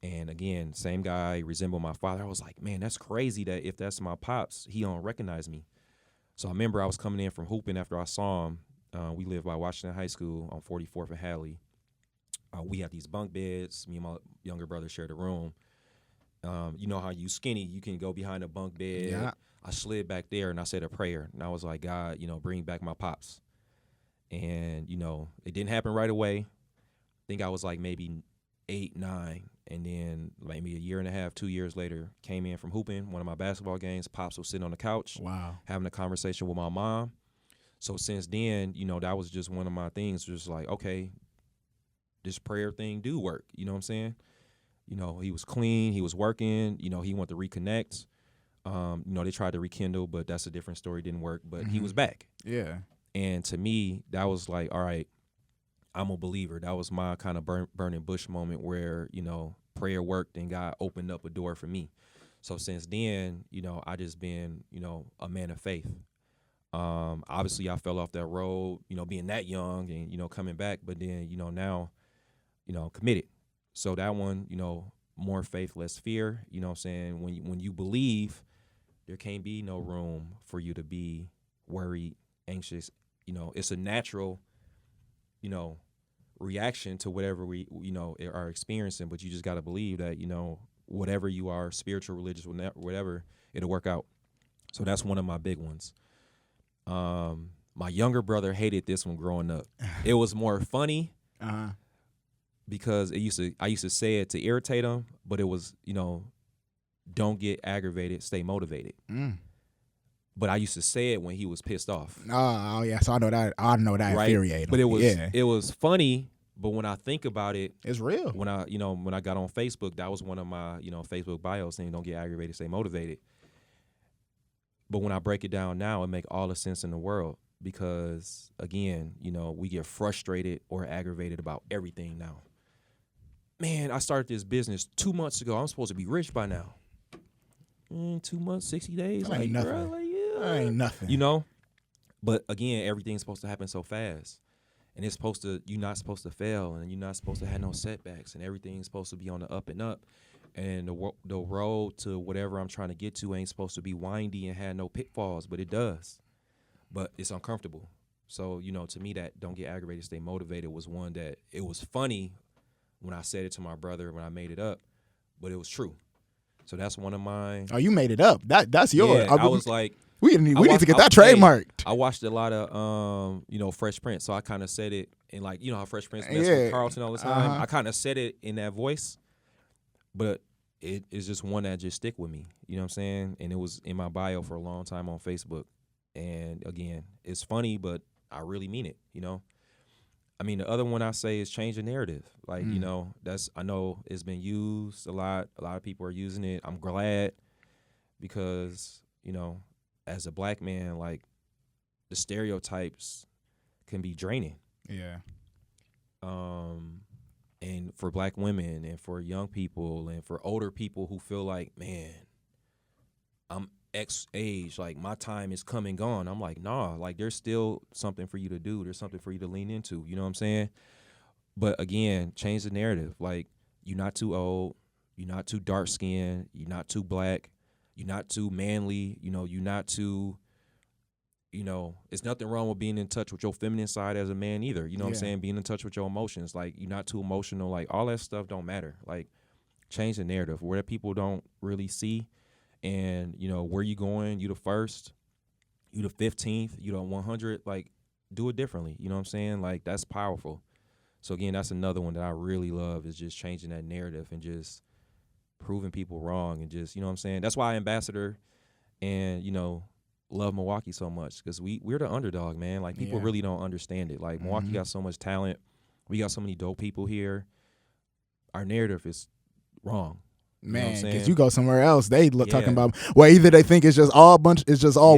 And again, same guy, resembled my father. I was like, man, that's crazy that if that's my pops, he don't recognize me. So I remember I was coming in from hooping after I saw him. We lived by Washington High School on 44th and Hadley. We had these bunk beds. Me and my younger brother shared a room. You know how you skinny, you can go behind a bunk bed. Yeah. I slid back there and I said a prayer. And I was like, God, bring back my pops. And, it didn't happen right away. I think I was like maybe 8, 9. And then maybe a year and a half, 2 years later, came in from hooping one of my basketball games. Pops was sitting on the couch, having a conversation with my mom. So since then, that was just one of my things. Just like, okay, this prayer thing do work. You know what I'm saying? He was clean. He was working. He wanted to reconnect. They tried to rekindle, but that's a different story. Didn't work. But he was back. Yeah. And to me, that was like, all right, I'm a believer. That was my kind of burning bush moment where, prayer worked and God opened up a door for me. So since then, I just been, a man of faith. Obviously I fell off that road, being that young and, coming back, but then, now, committed. So that one, more faith, less fear, you know what I'm saying? When you believe, there can't be no room for you to be worried, anxious. It's a natural, reaction to whatever we, are experiencing, but you just got to believe that, whatever you are, spiritual, religious, whatever, it'll work out. So that's one of my big ones. My younger brother hated this one growing up. It was more funny because I used to say it to irritate him, but it was, don't get aggravated, stay motivated. But I used to say it when he was pissed off. Oh yeah, so I know that infuriated him. But it was funny. But when I think about it, it's real. When I got on Facebook, that was one of my Facebook bios saying don't get aggravated, stay motivated. But when I break it down now, it makes all the sense in the world because again, we get frustrated or aggravated about everything now. Man, I started this business 2 months ago. I'm supposed to be rich by now. 2 months, 60 days, that ain't nothing. Bro, that ain't nothing. But again, everything's supposed to happen so fast. And you're not supposed to fail, and you're not supposed to have no setbacks, and everything's supposed to be on the up and up. And the road to whatever I'm trying to get to ain't supposed to be windy and have no pitfalls, but it does. But it's uncomfortable. So, to me, that don't get aggravated, stay motivated was one that it was funny when I said it to my brother when I made it up, but it was true. So that's one of mine. Oh, you made it up. That's yours. Yeah, I was like, we need to get that trademarked. I watched a lot of Fresh Prince, so I kind of said it in like how Fresh Prince messed with Carlton all the time. I kind of said it in that voice, but it is just one that just stick with me. You know what I'm saying? And it was in my bio for a long time on Facebook. And again, it's funny, but I really mean it. I mean, the other one I say is change the narrative. Like, I know it's been used a lot. A lot of people are using it. I'm glad because, as a black man, like the stereotypes can be draining. Yeah. And for black women and for young people and for older people who feel like, man, I'm X age, like my time is come and gone. I'm like, nah, like there's still something for you to do. There's something for you to lean into. You know what I'm saying? But again, change the narrative. Like you're not too old. You're not too dark skinned. You're not too black. You're not too manly. You're not too. It's nothing wrong with being in touch with your feminine side as a man either. You know what I'm saying? Being in touch with your emotions. Like, you're not too emotional. Like, all that stuff don't matter. Like, change the narrative where people don't really see. And, where you going, you the first, you the 15th, you the 100. Like, do it differently. You know what I'm saying? Like, that's powerful. So, again, that's another one that I really love, is just changing that narrative and just proving people wrong. And just, you know what I'm saying? That's why Ambassador and, love Milwaukee so much, because we're the underdog, man. Like, people really don't understand it. Like, Milwaukee got so much talent. We got so many dope people here. Our narrative is wrong. Man, because you go somewhere else, they look talking about, well, either they think it's just all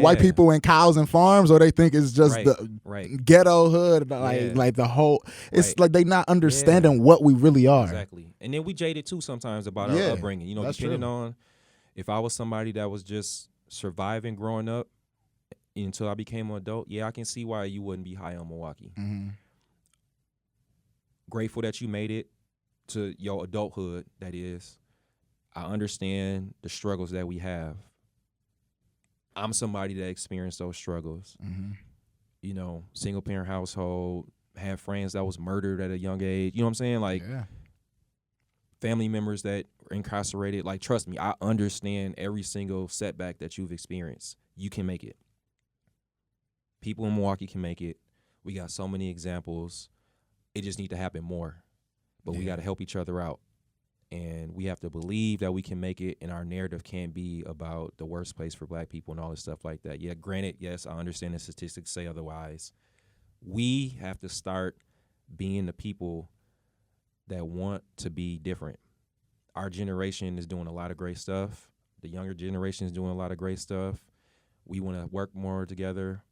white people and cows and farms, or they think it's just the ghetto hood, like the whole. It's like they not understanding what we really are. Exactly, and then we jaded too sometimes about our upbringing. Depending on if I was somebody that was just surviving growing up until I became an adult, I can see why you wouldn't be high on Milwaukee. Mm-hmm. Grateful that you made it to your adulthood, that is. I understand the struggles that we have. I'm somebody that experienced those struggles. Mm-hmm. Single parent household, had friends that was murdered at a young age. You know what I'm saying? Like, family members that were incarcerated. Like, trust me, I understand every single setback that you've experienced. You can make it. People in Milwaukee can make it. We got so many examples. It just need to happen more. But we got to help each other out. And we have to believe that we can make it, and our narrative can't be about the worst place for black people and all this stuff like that. Yeah, granted, yes, I understand the statistics say otherwise. We have to start being the people that want to be different. Our generation is doing a lot of great stuff. The younger generation is doing a lot of great stuff. We want to work more together.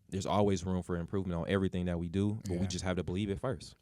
There's always room for improvement on everything that we do, but we just have to believe it first.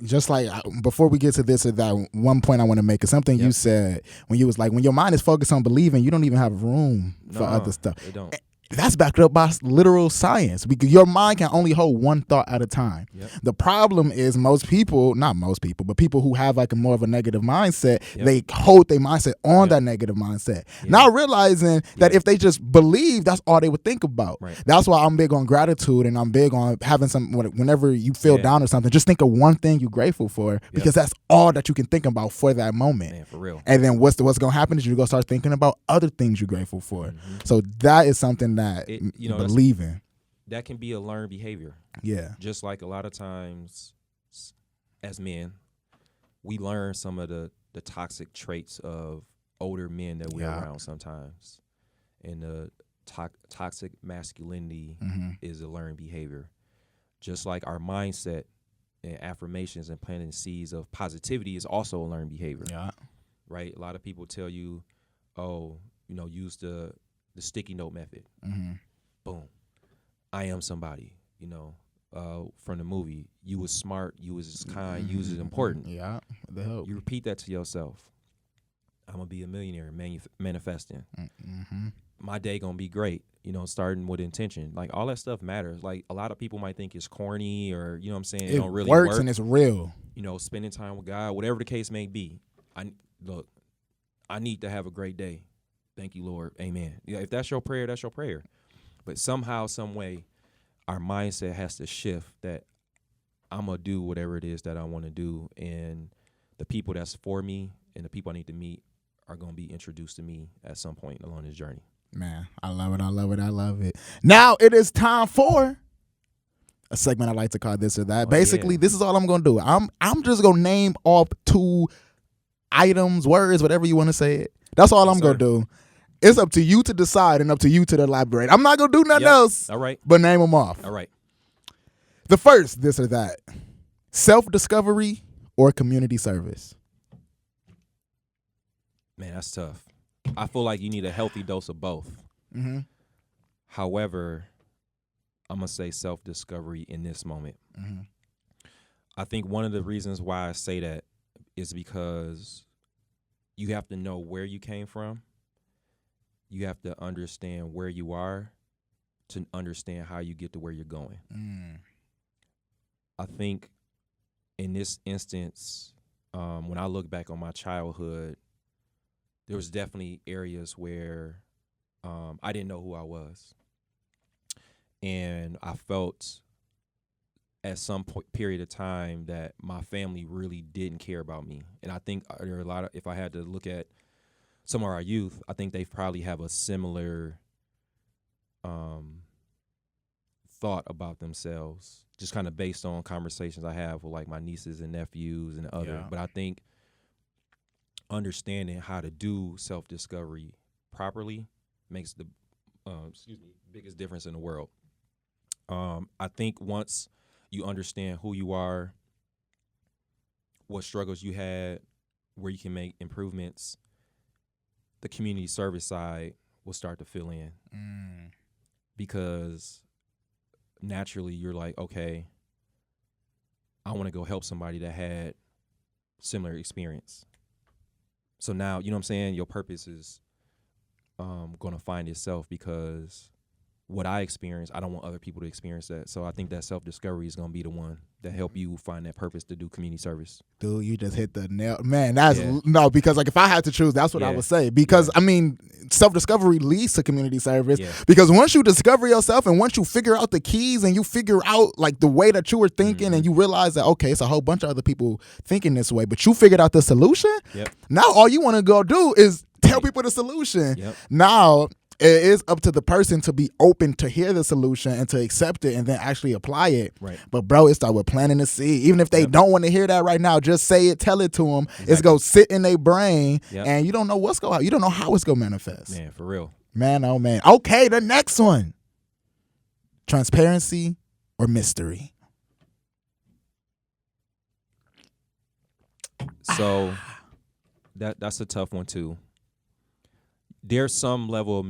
Just like, before we get to this or that, one point I want to make is something you said when you was like, when your mind is focused on believing, you don't even have room for other stuff. They don't. That's backed up by literal science, because your mind can only hold one thought at a time. The problem is not most people, but people who have like a more of a negative mindset, they hold their mindset on that negative mindset, not realizing that if they just believe, that's all they would think about. That's why I'm big on gratitude, and I'm big on having whenever you feel down or something, just think of one thing you're grateful for, because that's all that you can think about for that moment. Man, for real. And then what's going to happen is you're going to start thinking about other things you're grateful for. So that is something that believing. That can be a learned behavior. Yeah. Just like a lot of times as men, we learn some of the toxic traits of older men that we're around sometimes. And the toxic masculinity is a learned behavior. Just like our mindset and affirmations and planting seeds of positivity is also a learned behavior. Right? A lot of people tell you, use the sticky note method. Boom. I am somebody, from the movie. You was smart, you was kind, you was important. The help. You repeat that to yourself. I'm going to be a millionaire, manifesting. My day going to be great, starting with intention. Like, all that stuff matters. Like, a lot of people might think it's corny, or, you know what I'm saying? It don't really work. And it's real. Spending time with God, whatever the case may be. I need to have a great day. Thank you, Lord. Amen. Yeah, if that's your prayer, that's your prayer. But somehow, some way, our mindset has to shift that I'm going to do whatever it is that I want to do. And the people that's for me and the people I need to meet are going to be introduced to me at some point along this journey. Man, I love it. I love it. I love it. Now it is time for a segment I like to call This or That. Basically, this is all I'm going to do. I'm just going to name off 2 items, words, whatever you want to say it. That's all I'm going to do. It's up to you to decide and up to you to elaborate. I'm not going to do nothing else. All right. But name them off. All right. The first, this or that. Self-discovery or community service? Man, that's tough. I feel like you need a healthy dose of both. However, I'm going to say self-discovery in this moment. I think one of the reasons why I say that is because you have to know where you came from. You have to understand where you are to understand how you get to where you're going. I think in this instance, when I look back on my childhood, there was definitely areas where I didn't know who I was. And I felt at some period of time that my family really didn't care about me. And I think there are a lot of, if I had to look at some of our youth, I think they probably have a similar thought about themselves, just kind of based on conversations I have with like my nieces and nephews and other. Yeah. But I think understanding how to do self-discovery properly makes the biggest difference in the world. I think once you understand who you are, what struggles you had, where you can make improvements, the community service side will start to fill in. Because naturally you're like, okay, I want to go help somebody that had similar experience. So now, you know what I'm saying, your purpose is going to find itself, because what I experienced, I don't want other people to experience that. So I think that self-discovery is going to be the one that help you find that purpose to do community service. Dude, you just hit the nail. Man, that's no, because like if I had to choose, that's what I would say. Because I mean, self-discovery leads to community service. Because once you discover yourself and once you figure out the keys and you figure out like the way that you were thinking and you realize that, okay, it's a whole bunch of other people thinking this way, but you figured out the solution. Now all you want to go do is tell people the solution. Now it is up to the person to be open to hear the solution and to accept it and then actually apply it. But bro, it starts with planting the seed. Even if they don't want to hear that right now, just say it, tell it to them. It's going to sit in their brain and you don't know what's going on. You don't know how it's going to manifest. Man, for real. Man, oh man. Okay, the next one. Transparency or mystery? So that's a tough one too. There's some level of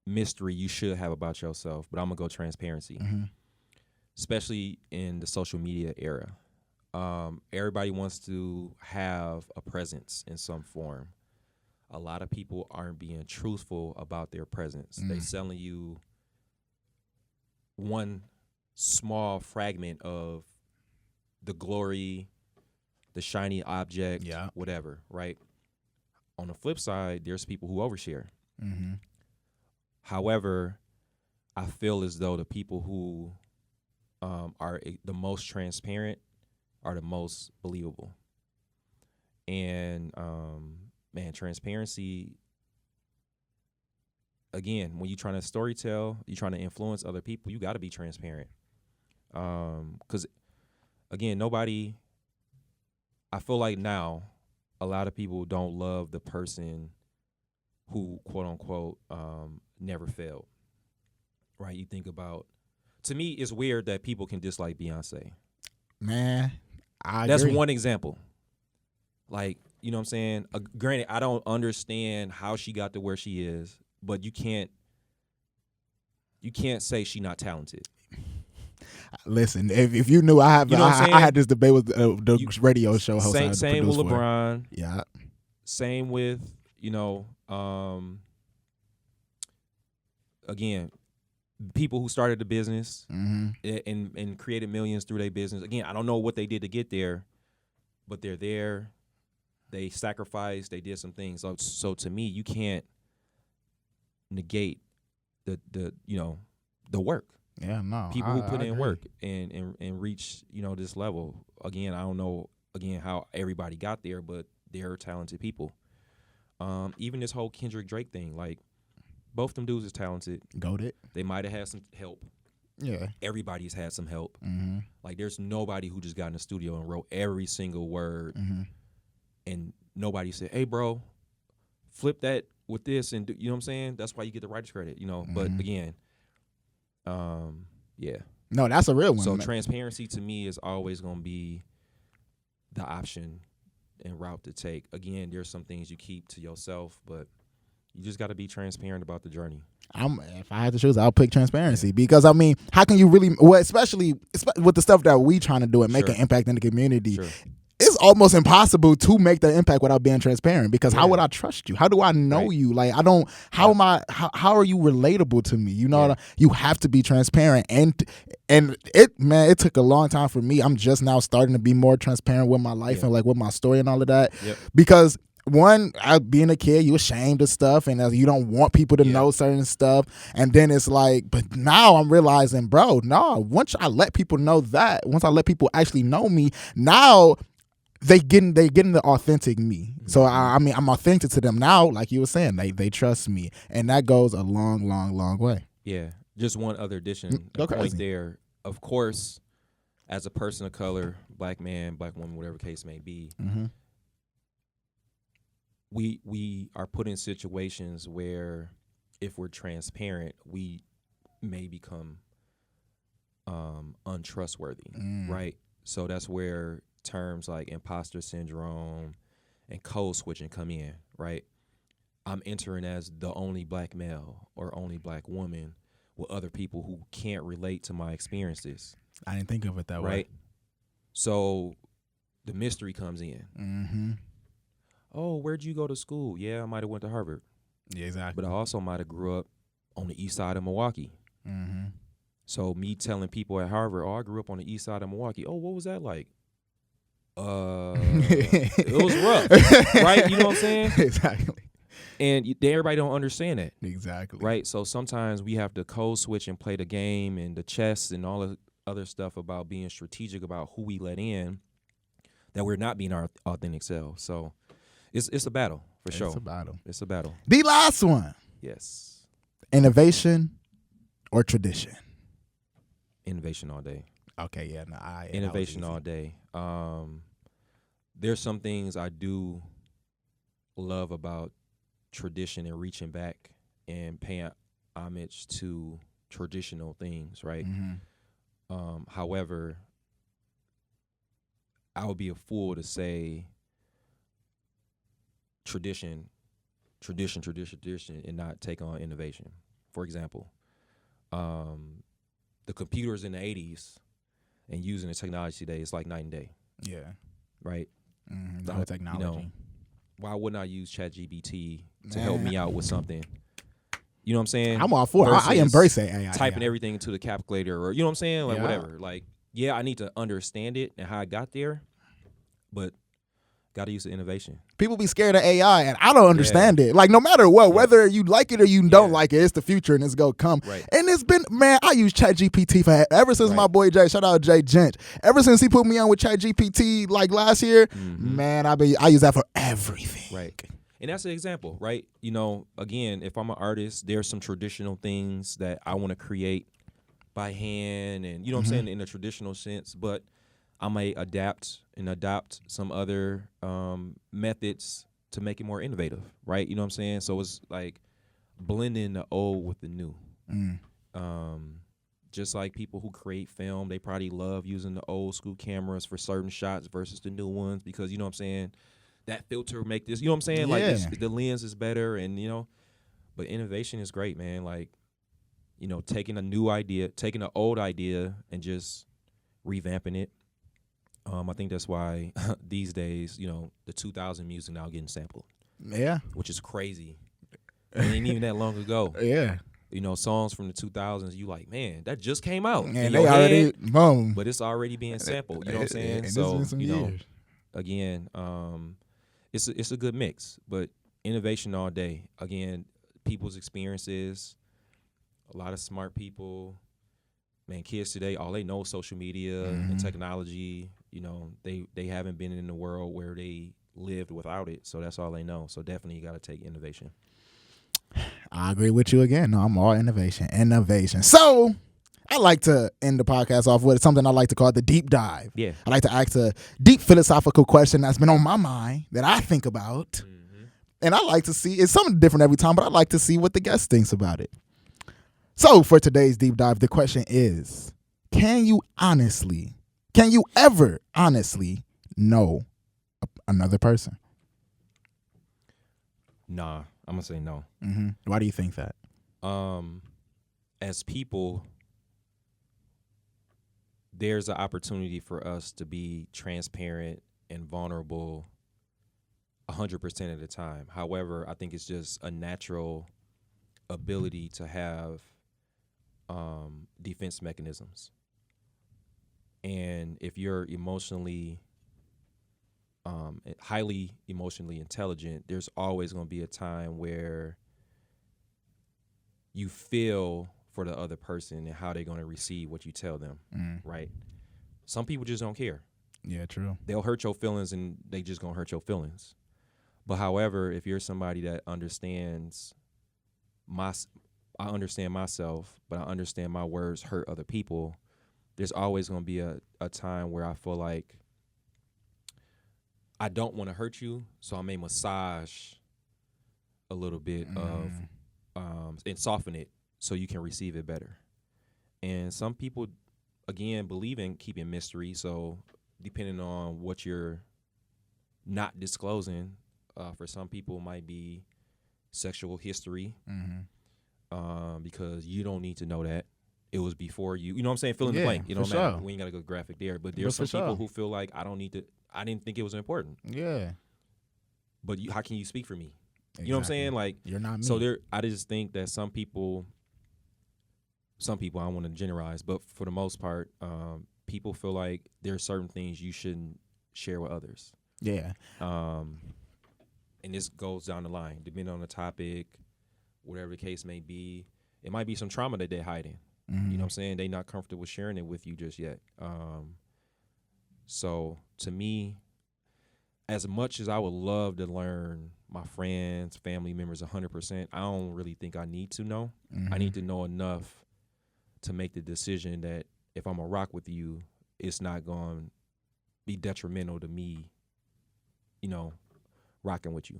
mystery you should have about yourself, but I'm going to go transparency, especially in the social media era. Everybody wants to have a presence in some form. A lot of people aren't being truthful about their presence. They selling you one small fragment of the glory, the shiny object, whatever, right? On the flip side, there's people who overshare. However, I feel as though the people who are the most transparent are the most believable. And, man, transparency, again, when you're trying to storytell, you're trying to influence other people, you got to be transparent. Because, again, I feel like now, a lot of people don't love the person who, quote unquote, never failed. Right? You think about, to me, it's weird that people can dislike Beyonce. Man, that's one example. Like, you know what I'm saying? Granted, I don't understand how she got to where she is, but you can't say she's not talented. Listen, if you knew, I had this debate with the radio show host. Same with LeBron. Yeah. Same with, again, people who started the business and created millions through their business. Again, I don't know what they did to get there, but they're there. They sacrificed. They did some things. So to me, you can't negate the work. Yeah, no. People who put in work and reach, this level. Again, I don't know, how everybody got there, but they're talented people. Even this whole Kendrick Drake thing, like, both them dudes is talented. Goated. They might have had some help. Yeah. Everybody's had some help. Like, there's nobody who just got in the studio and wrote every single word. And nobody said, hey, bro, flip that with this. And, you know what I'm saying? That's why you get the writer's credit, But, again, yeah. No, that's a real one. So transparency to me is always going to be the option and route to take. Again, there's some things you keep to yourself, but you just got to be transparent about the journey. If I had to choose, I'll pick transparency because, I mean, how can you really, especially with the stuff that we trying to do and make an impact in the community, it's almost impossible to make that impact without being transparent because how would I trust you? How do I know you? Like, how are you relatable to me? You have to be transparent. And it took a long time for me. I'm just now starting to be more transparent with my life and like with my story and all of that because being a kid, you ashamed of stuff, and you don't want people to know certain stuff. And then it's like, but now I'm realizing, bro, no. Once I let people know that, once I let people actually know me, now they getting the authentic me. So I mean, I'm authentic to them now. Like you were saying, they trust me, and that goes a long, long, long way. Yeah. Just one other addition, Go a point crazy. there. Of course, as a person of color, black man, black woman, whatever case may be, we are put in situations where if we're transparent, we may become untrustworthy, right? So that's where terms like imposter syndrome and code switching come in, right? I'm entering as the only black male or only black woman with other people who can't relate to my experiences. I didn't think of it that way. Right? So the mystery comes in. Oh, where'd you go to school? Yeah, I might have went to Harvard. Yeah, exactly. But I also might have grew up on the east side of Milwaukee. So me telling people at Harvard, oh, I grew up on the east side of Milwaukee. Oh, what was that like? It was rough, right? You know what I'm saying? Exactly. And everybody don't understand that. Exactly. Right? So sometimes we have to code switch and play the game and the chess and all the other stuff about being strategic about who we let in, that we're not being our authentic selves. So it's a battle, for sure. It's a battle. It's a battle. The last one. Yes. Innovation or tradition? Innovation all day. Okay, yeah. No, Innovation all day. There's some things I do love about tradition and reaching back and paying homage to traditional things, right? However, I would be a fool to say tradition, and not take on innovation. For example, the computers in the 80s and using the technology today is like night and day. Yeah. Right? The whole technology. You know, why wouldn't I use ChatGPT to help me out with something? You know what I'm saying? I'm all for it. I embrace it. Typing everything into the calculator, or you know what I'm saying? Like whatever. Like, yeah, I need to understand it and how I got there, but got to use the innovation. People be scared of AI, and I don't understand it. Like, no matter what, whether you like it or you don't like it, it's the future and it's going to come. Right. And it's been, man, I use ChatGPT ever since my boy Jay, shout out Jay Gent. Ever since he put me on with ChatGPT like last year, man, I use that for everything. Right. And that's an example, right? You know, again, if I'm an artist, there's some traditional things that I want to create by hand and, you know what I'm saying, in a traditional sense, but I may adopt some other methods to make it more innovative, right? You know what I'm saying? So it's like blending the old with the new. Just like people who create film, they probably love using the old school cameras for certain shots versus the new ones because, you know what I'm saying, that filter make this, you know what I'm saying? Like the lens is better and, you know, but innovation is great, man. Like, you know, taking a new idea, taking an old idea and just revamping it. I think that's why these days, you know, the 2000 music now getting sampled. Yeah. Which is crazy. It ain't even that long ago. Yeah. You know, songs from the 2000s, you like, man, that just came out. And they already, boom. But it's already being sampled. You know what I'm saying? So, you know, again, it's a good mix. But innovation all day. Again, people's experiences, a lot of smart people. Man, kids today, all they know is social media and technology. You know, they haven't been in the world where they lived without it, so that's all they know. So definitely you got to take innovation. I agree with you again. No, I'm all innovation. So I like to end the podcast off with something I like to call the deep dive. Yeah. I like to ask a deep philosophical question that's been on my mind that I think about. And I like to see, it's something different every time, but I like to see what the guest thinks about it. So for today's deep dive, the question is, can you ever honestly know another person? Nah, I'm going to say no. Why do you think that? As people, there's an opportunity for us to be transparent and vulnerable 100% of the time. However, I think it's just a natural ability to have defense mechanisms. And if you're emotionally highly emotionally intelligent, there's always going to be a time where you feel for the other person and how they're going to receive what you tell them, right? Some people just don't care. Yeah, true. They'll hurt your feelings and they just going to hurt your feelings. But however, if you're somebody that understands I understand myself, but I understand my words hurt other people, there's always going to be a time where I feel like I don't want to hurt you, so I may massage a little bit of and soften it so you can receive it better. And some people, again, believe in keeping mystery, so depending on what you're not disclosing, for some people might be sexual history, because you don't need to know that. It was before you. You know what I'm saying? Fill in the blank. You know, sure. We ain't got to go graphic there. But there's some people who feel like I didn't think it was important. Yeah. But how can you speak for me? Exactly. You know what I'm saying? Like, you're not me. So I just think that some people, I don't want to generalize, but for the most part, people feel like there are certain things you shouldn't share with others. Yeah. And this goes down the line, depending on the topic, whatever the case may be. It might be some trauma that they're hiding. You know what I'm saying? They're not comfortable sharing it with you just yet. So to me, as much as I would love to learn my friends, family members 100%, I don't really think I need to know. I need to know enough to make the decision that if I'm going to rock with you, it's not going to be detrimental to me, rocking with you.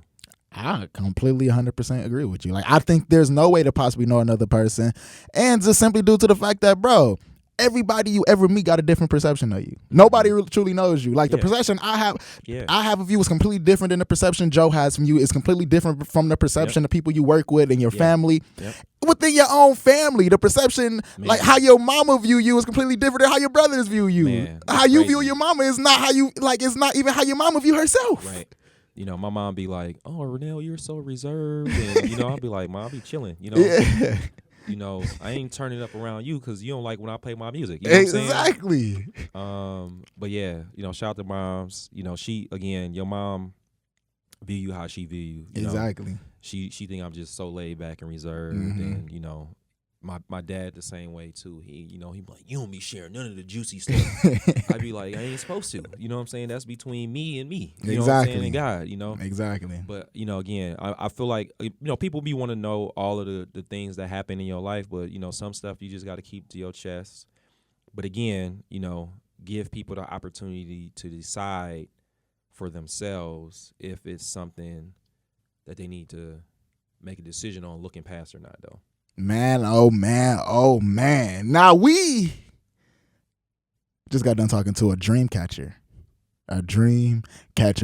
I completely 100% agree with you. Like, I think there's no way to possibly know another person, and just simply due to the fact that, bro, everybody you ever meet got a different perception of you. Nobody really, truly knows you. Like, the perception I have of you is completely different than the perception Joe has from you. It's completely different from the perception of people you work with and your family. Within your own family, the perception, like how your mama view you is completely different than how your brothers view you. How you view your mama is not how you, like, it's not even how your mama view herself. Right. My mom be like, "Oh, Ranell, you're so reserved," and I'll be like, "Mom, I'll be chilling." I ain't turning up around you because you don't like when I play my music. You know exactly. What I'm saying? But yeah, shout out to moms. She, again, your mom view you how she view you. Exactly. She think I'm just so laid back and reserved, and my dad the same way too. He be like, "You don't be sharing none of the juicy stuff." I'd be like, "I ain't supposed to." You know what I'm saying? That's between me and me. You know what I'm saying? And God. Exactly. But again, I feel like people be want to know all of the things that happen in your life, but some stuff you just got to keep to your chest. But again, give people the opportunity to decide for themselves if it's something that they need to make a decision on looking past or not, though. Man, oh man. Now we just got done talking to a dream catcher.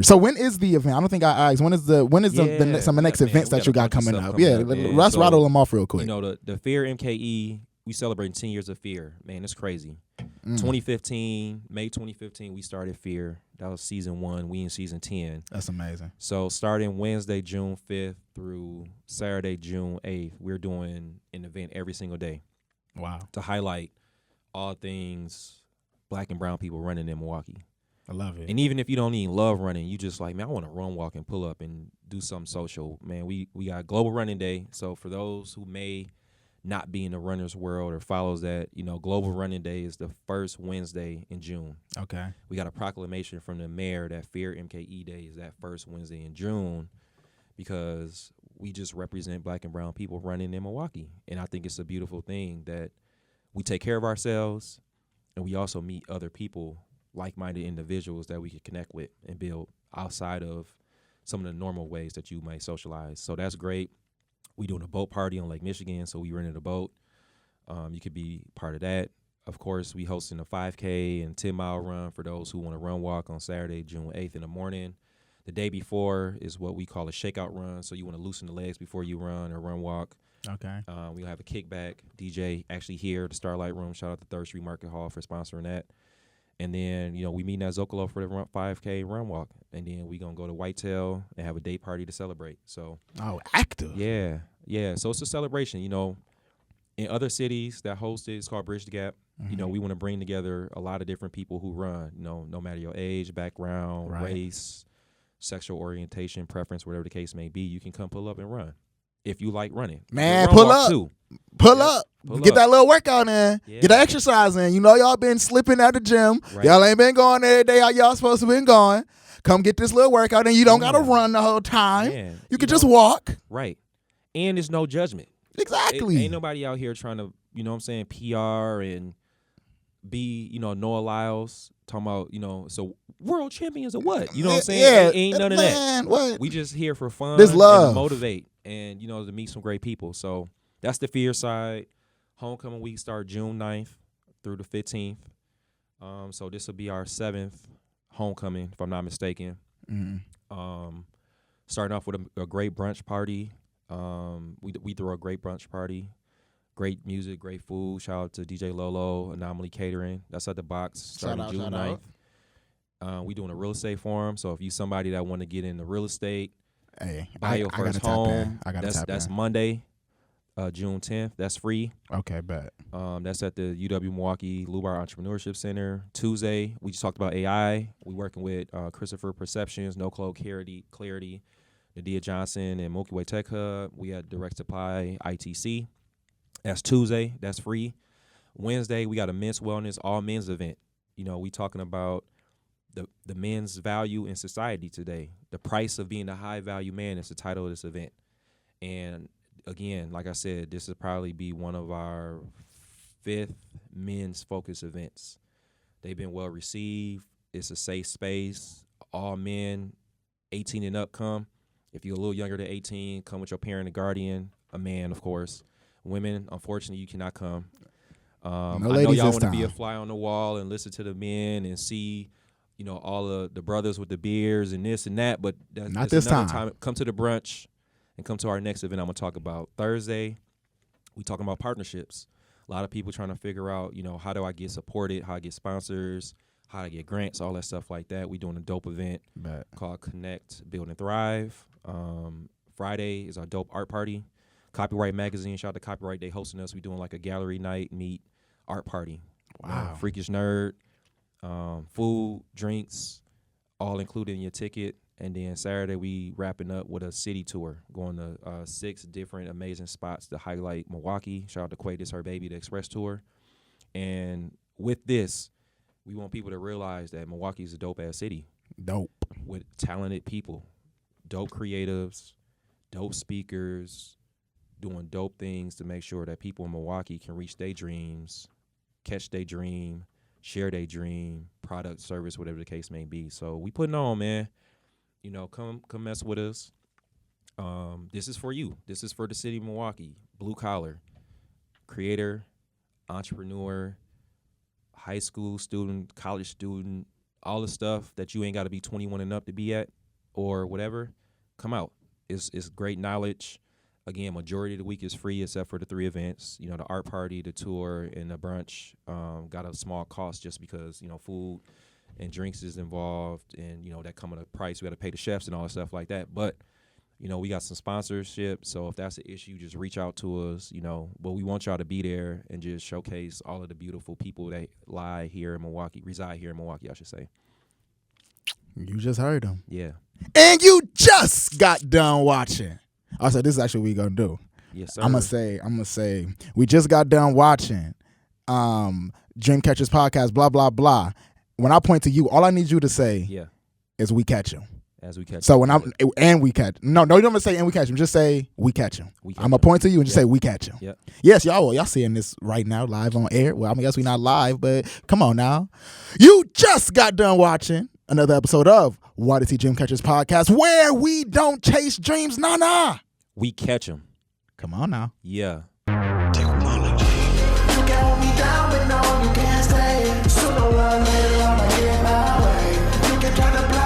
So when is the event? I don't think I asked. When is some of the next events that you got coming up? Let's rattle them off real quick. The Fear MKE, we celebrating 10 years of Fear. Man, it's crazy. 2015, May 2015, we started Fear. That was season 1. We in season 10. That's amazing. So starting Wednesday, June 5th through Saturday, June 8th, we're doing an event every single day. Wow. To highlight all things Black and brown people running in Milwaukee. I love it. And even if you don't even love running, you just like, man, I want to run, walk, and pull up and do something social. Man, we got Global Running Day. So for those who may not be in the runner's world or follows that, Global Running Day is the first Wednesday in June. Okay. We got a proclamation from the mayor that Fear MKE Day is that first Wednesday in June because we just represent Black and brown people running in Milwaukee. And I think it's a beautiful thing that we take care of ourselves and we also meet other people, like-minded individuals that we can connect with and build outside of some of the normal ways that you might socialize. So that's great. We doing a boat party on Lake Michigan, so we rented a boat. You could be part of that. Of course, we hosting a 5K and 10-mile run for those who want to run walk on Saturday, June 8th in the morning. The day before is what we call a shakeout run, so you want to loosen the legs before you run or run walk. Okay. We'll have a kickback DJ actually here at the Starlight Room. Shout out to 3rd Street Market Hall for sponsoring that. And then, we meet at Zocalo for the 5K run walk. And then we going to go to Whitetail and have a day party to celebrate. So, active. Yeah. So it's a celebration, In other cities that host it, it's called Bridge the Gap. Mm-hmm. We want to bring together a lot of different people who run, no matter your age, background, race, sexual orientation, preference, whatever the case may be, you can come pull up and run. If you like running. Man, Run pull walk up. too. Pull up. Get that little workout in. Yeah. Get that exercise in. You know y'all been slipping at the gym. Right. Y'all ain't been going every day how y'all supposed to been going. Come get this little workout and you don't got to run the whole time. Man, you can just walk. Right. And there's no judgment. Exactly. Ain't nobody out here trying to, you know what I'm saying, PR and be, you know, Noah Lyles talking about, you know, so world champions or what? You know what I'm saying? Yeah. Ain't none of Man, that. what? We just here for fun This love. and to motivate and, you know, to meet some great people. So that's the fear side. Homecoming week start June 9th through the 15th. So this will be our 7th homecoming, if I'm not mistaken. Mm-hmm. Starting off with a great brunch party. We throw a great brunch party. Great music, great food. Shout out to DJ Lolo, Anomaly Catering. That's at the Box starting June 9th. We doing a real estate forum. So if you somebody that want to get into real estate, buy your first home. That's Monday, June 10th. That's free. Okay, bet. That's at the UW Milwaukee Lubar Entrepreneurship Center. Tuesday, we just talked about AI. We working with Christopher Perceptions, No Code Clarity, Nadia Johnson, and Milky Way Tech Hub. We had Direct Supply, ITC. That's Tuesday. That's free. Wednesday, we got a men's wellness, all men's event. You know, we talking about the men's value in society today. The price of being a high value man is the title of this event. And again, like I said, this will probably be one of our 5th men's focus events. They've been well received. It's a safe space. All men 18 and up come. If you're a little younger than 18, come with your parent and guardian, a man, of course. Women, unfortunately, you cannot come. I know y'all want to be a fly on the wall and listen to the men and see, you know, all of the brothers with the beers and this and that, but that's this another time. Come to the brunch and come to our next event I'm going to talk about. Thursday, we talking about partnerships. A lot of people trying to figure out, you know, how do I get supported, how I get sponsors, how to get grants, all that stuff like that. We doing a dope event called Connect, Build, and Thrive. Friday is our dope art party. Copyright Magazine, shout out to Copyright, they hosting us. We doing like a gallery night, meet, art party. Wow. Freakish Nerd, food, drinks, all included in your ticket. And then Saturday, we wrapping up with a city tour, going to 6 different amazing spots to highlight Milwaukee. Shout out to Quay, this her baby, the Express Tour. And with this, we want people to realize that Milwaukee is a dope-ass city. Dope. With talented people, dope creatives, dope speakers, doing dope things to make sure that people in Milwaukee can reach their dreams, catch their dream, share their dream, product, service, whatever the case may be. So we putting on, man. You know, come mess with us. This is for you. This is for the city of Milwaukee. Blue collar, creator, entrepreneur, high school student, college student, all the stuff that you ain't got to be 21 and up to be at or whatever. Come out. It's great knowledge. Again, majority of the week is free except for the 3 events. You know, the art party, the tour, and the brunch got a small cost just because, you know, food and drinks is involved and, you know, that come at a price. We got to pay the chefs and all that stuff like that. But, you know, we got some sponsorship. So if that's an issue, just reach out to us, you know. But we want y'all to be there and just showcase all of the beautiful people that reside here in Milwaukee, I should say. You just heard them. Yeah. And you just got done watching. Also, this is actually what we gonna do. Yes, sir. I'm gonna say we just got done watching Dreamcatchers podcast, blah, blah, blah. When I point to you, all I need you to say is we catch him. As we catch so him. when we catch no, you don't say and we catch him. Just say we catch him. I'm gonna point to you and just say we catch him. Yep. Yes, y'all seeing this right now live on air. Well, I mean, I guess we're not live, but come on now. You just got done watching another episode of Why Does He Dreamcatchers podcast, where we don't chase dreams, nah. We catch them. Come on now. Yeah. Technology. You got me down.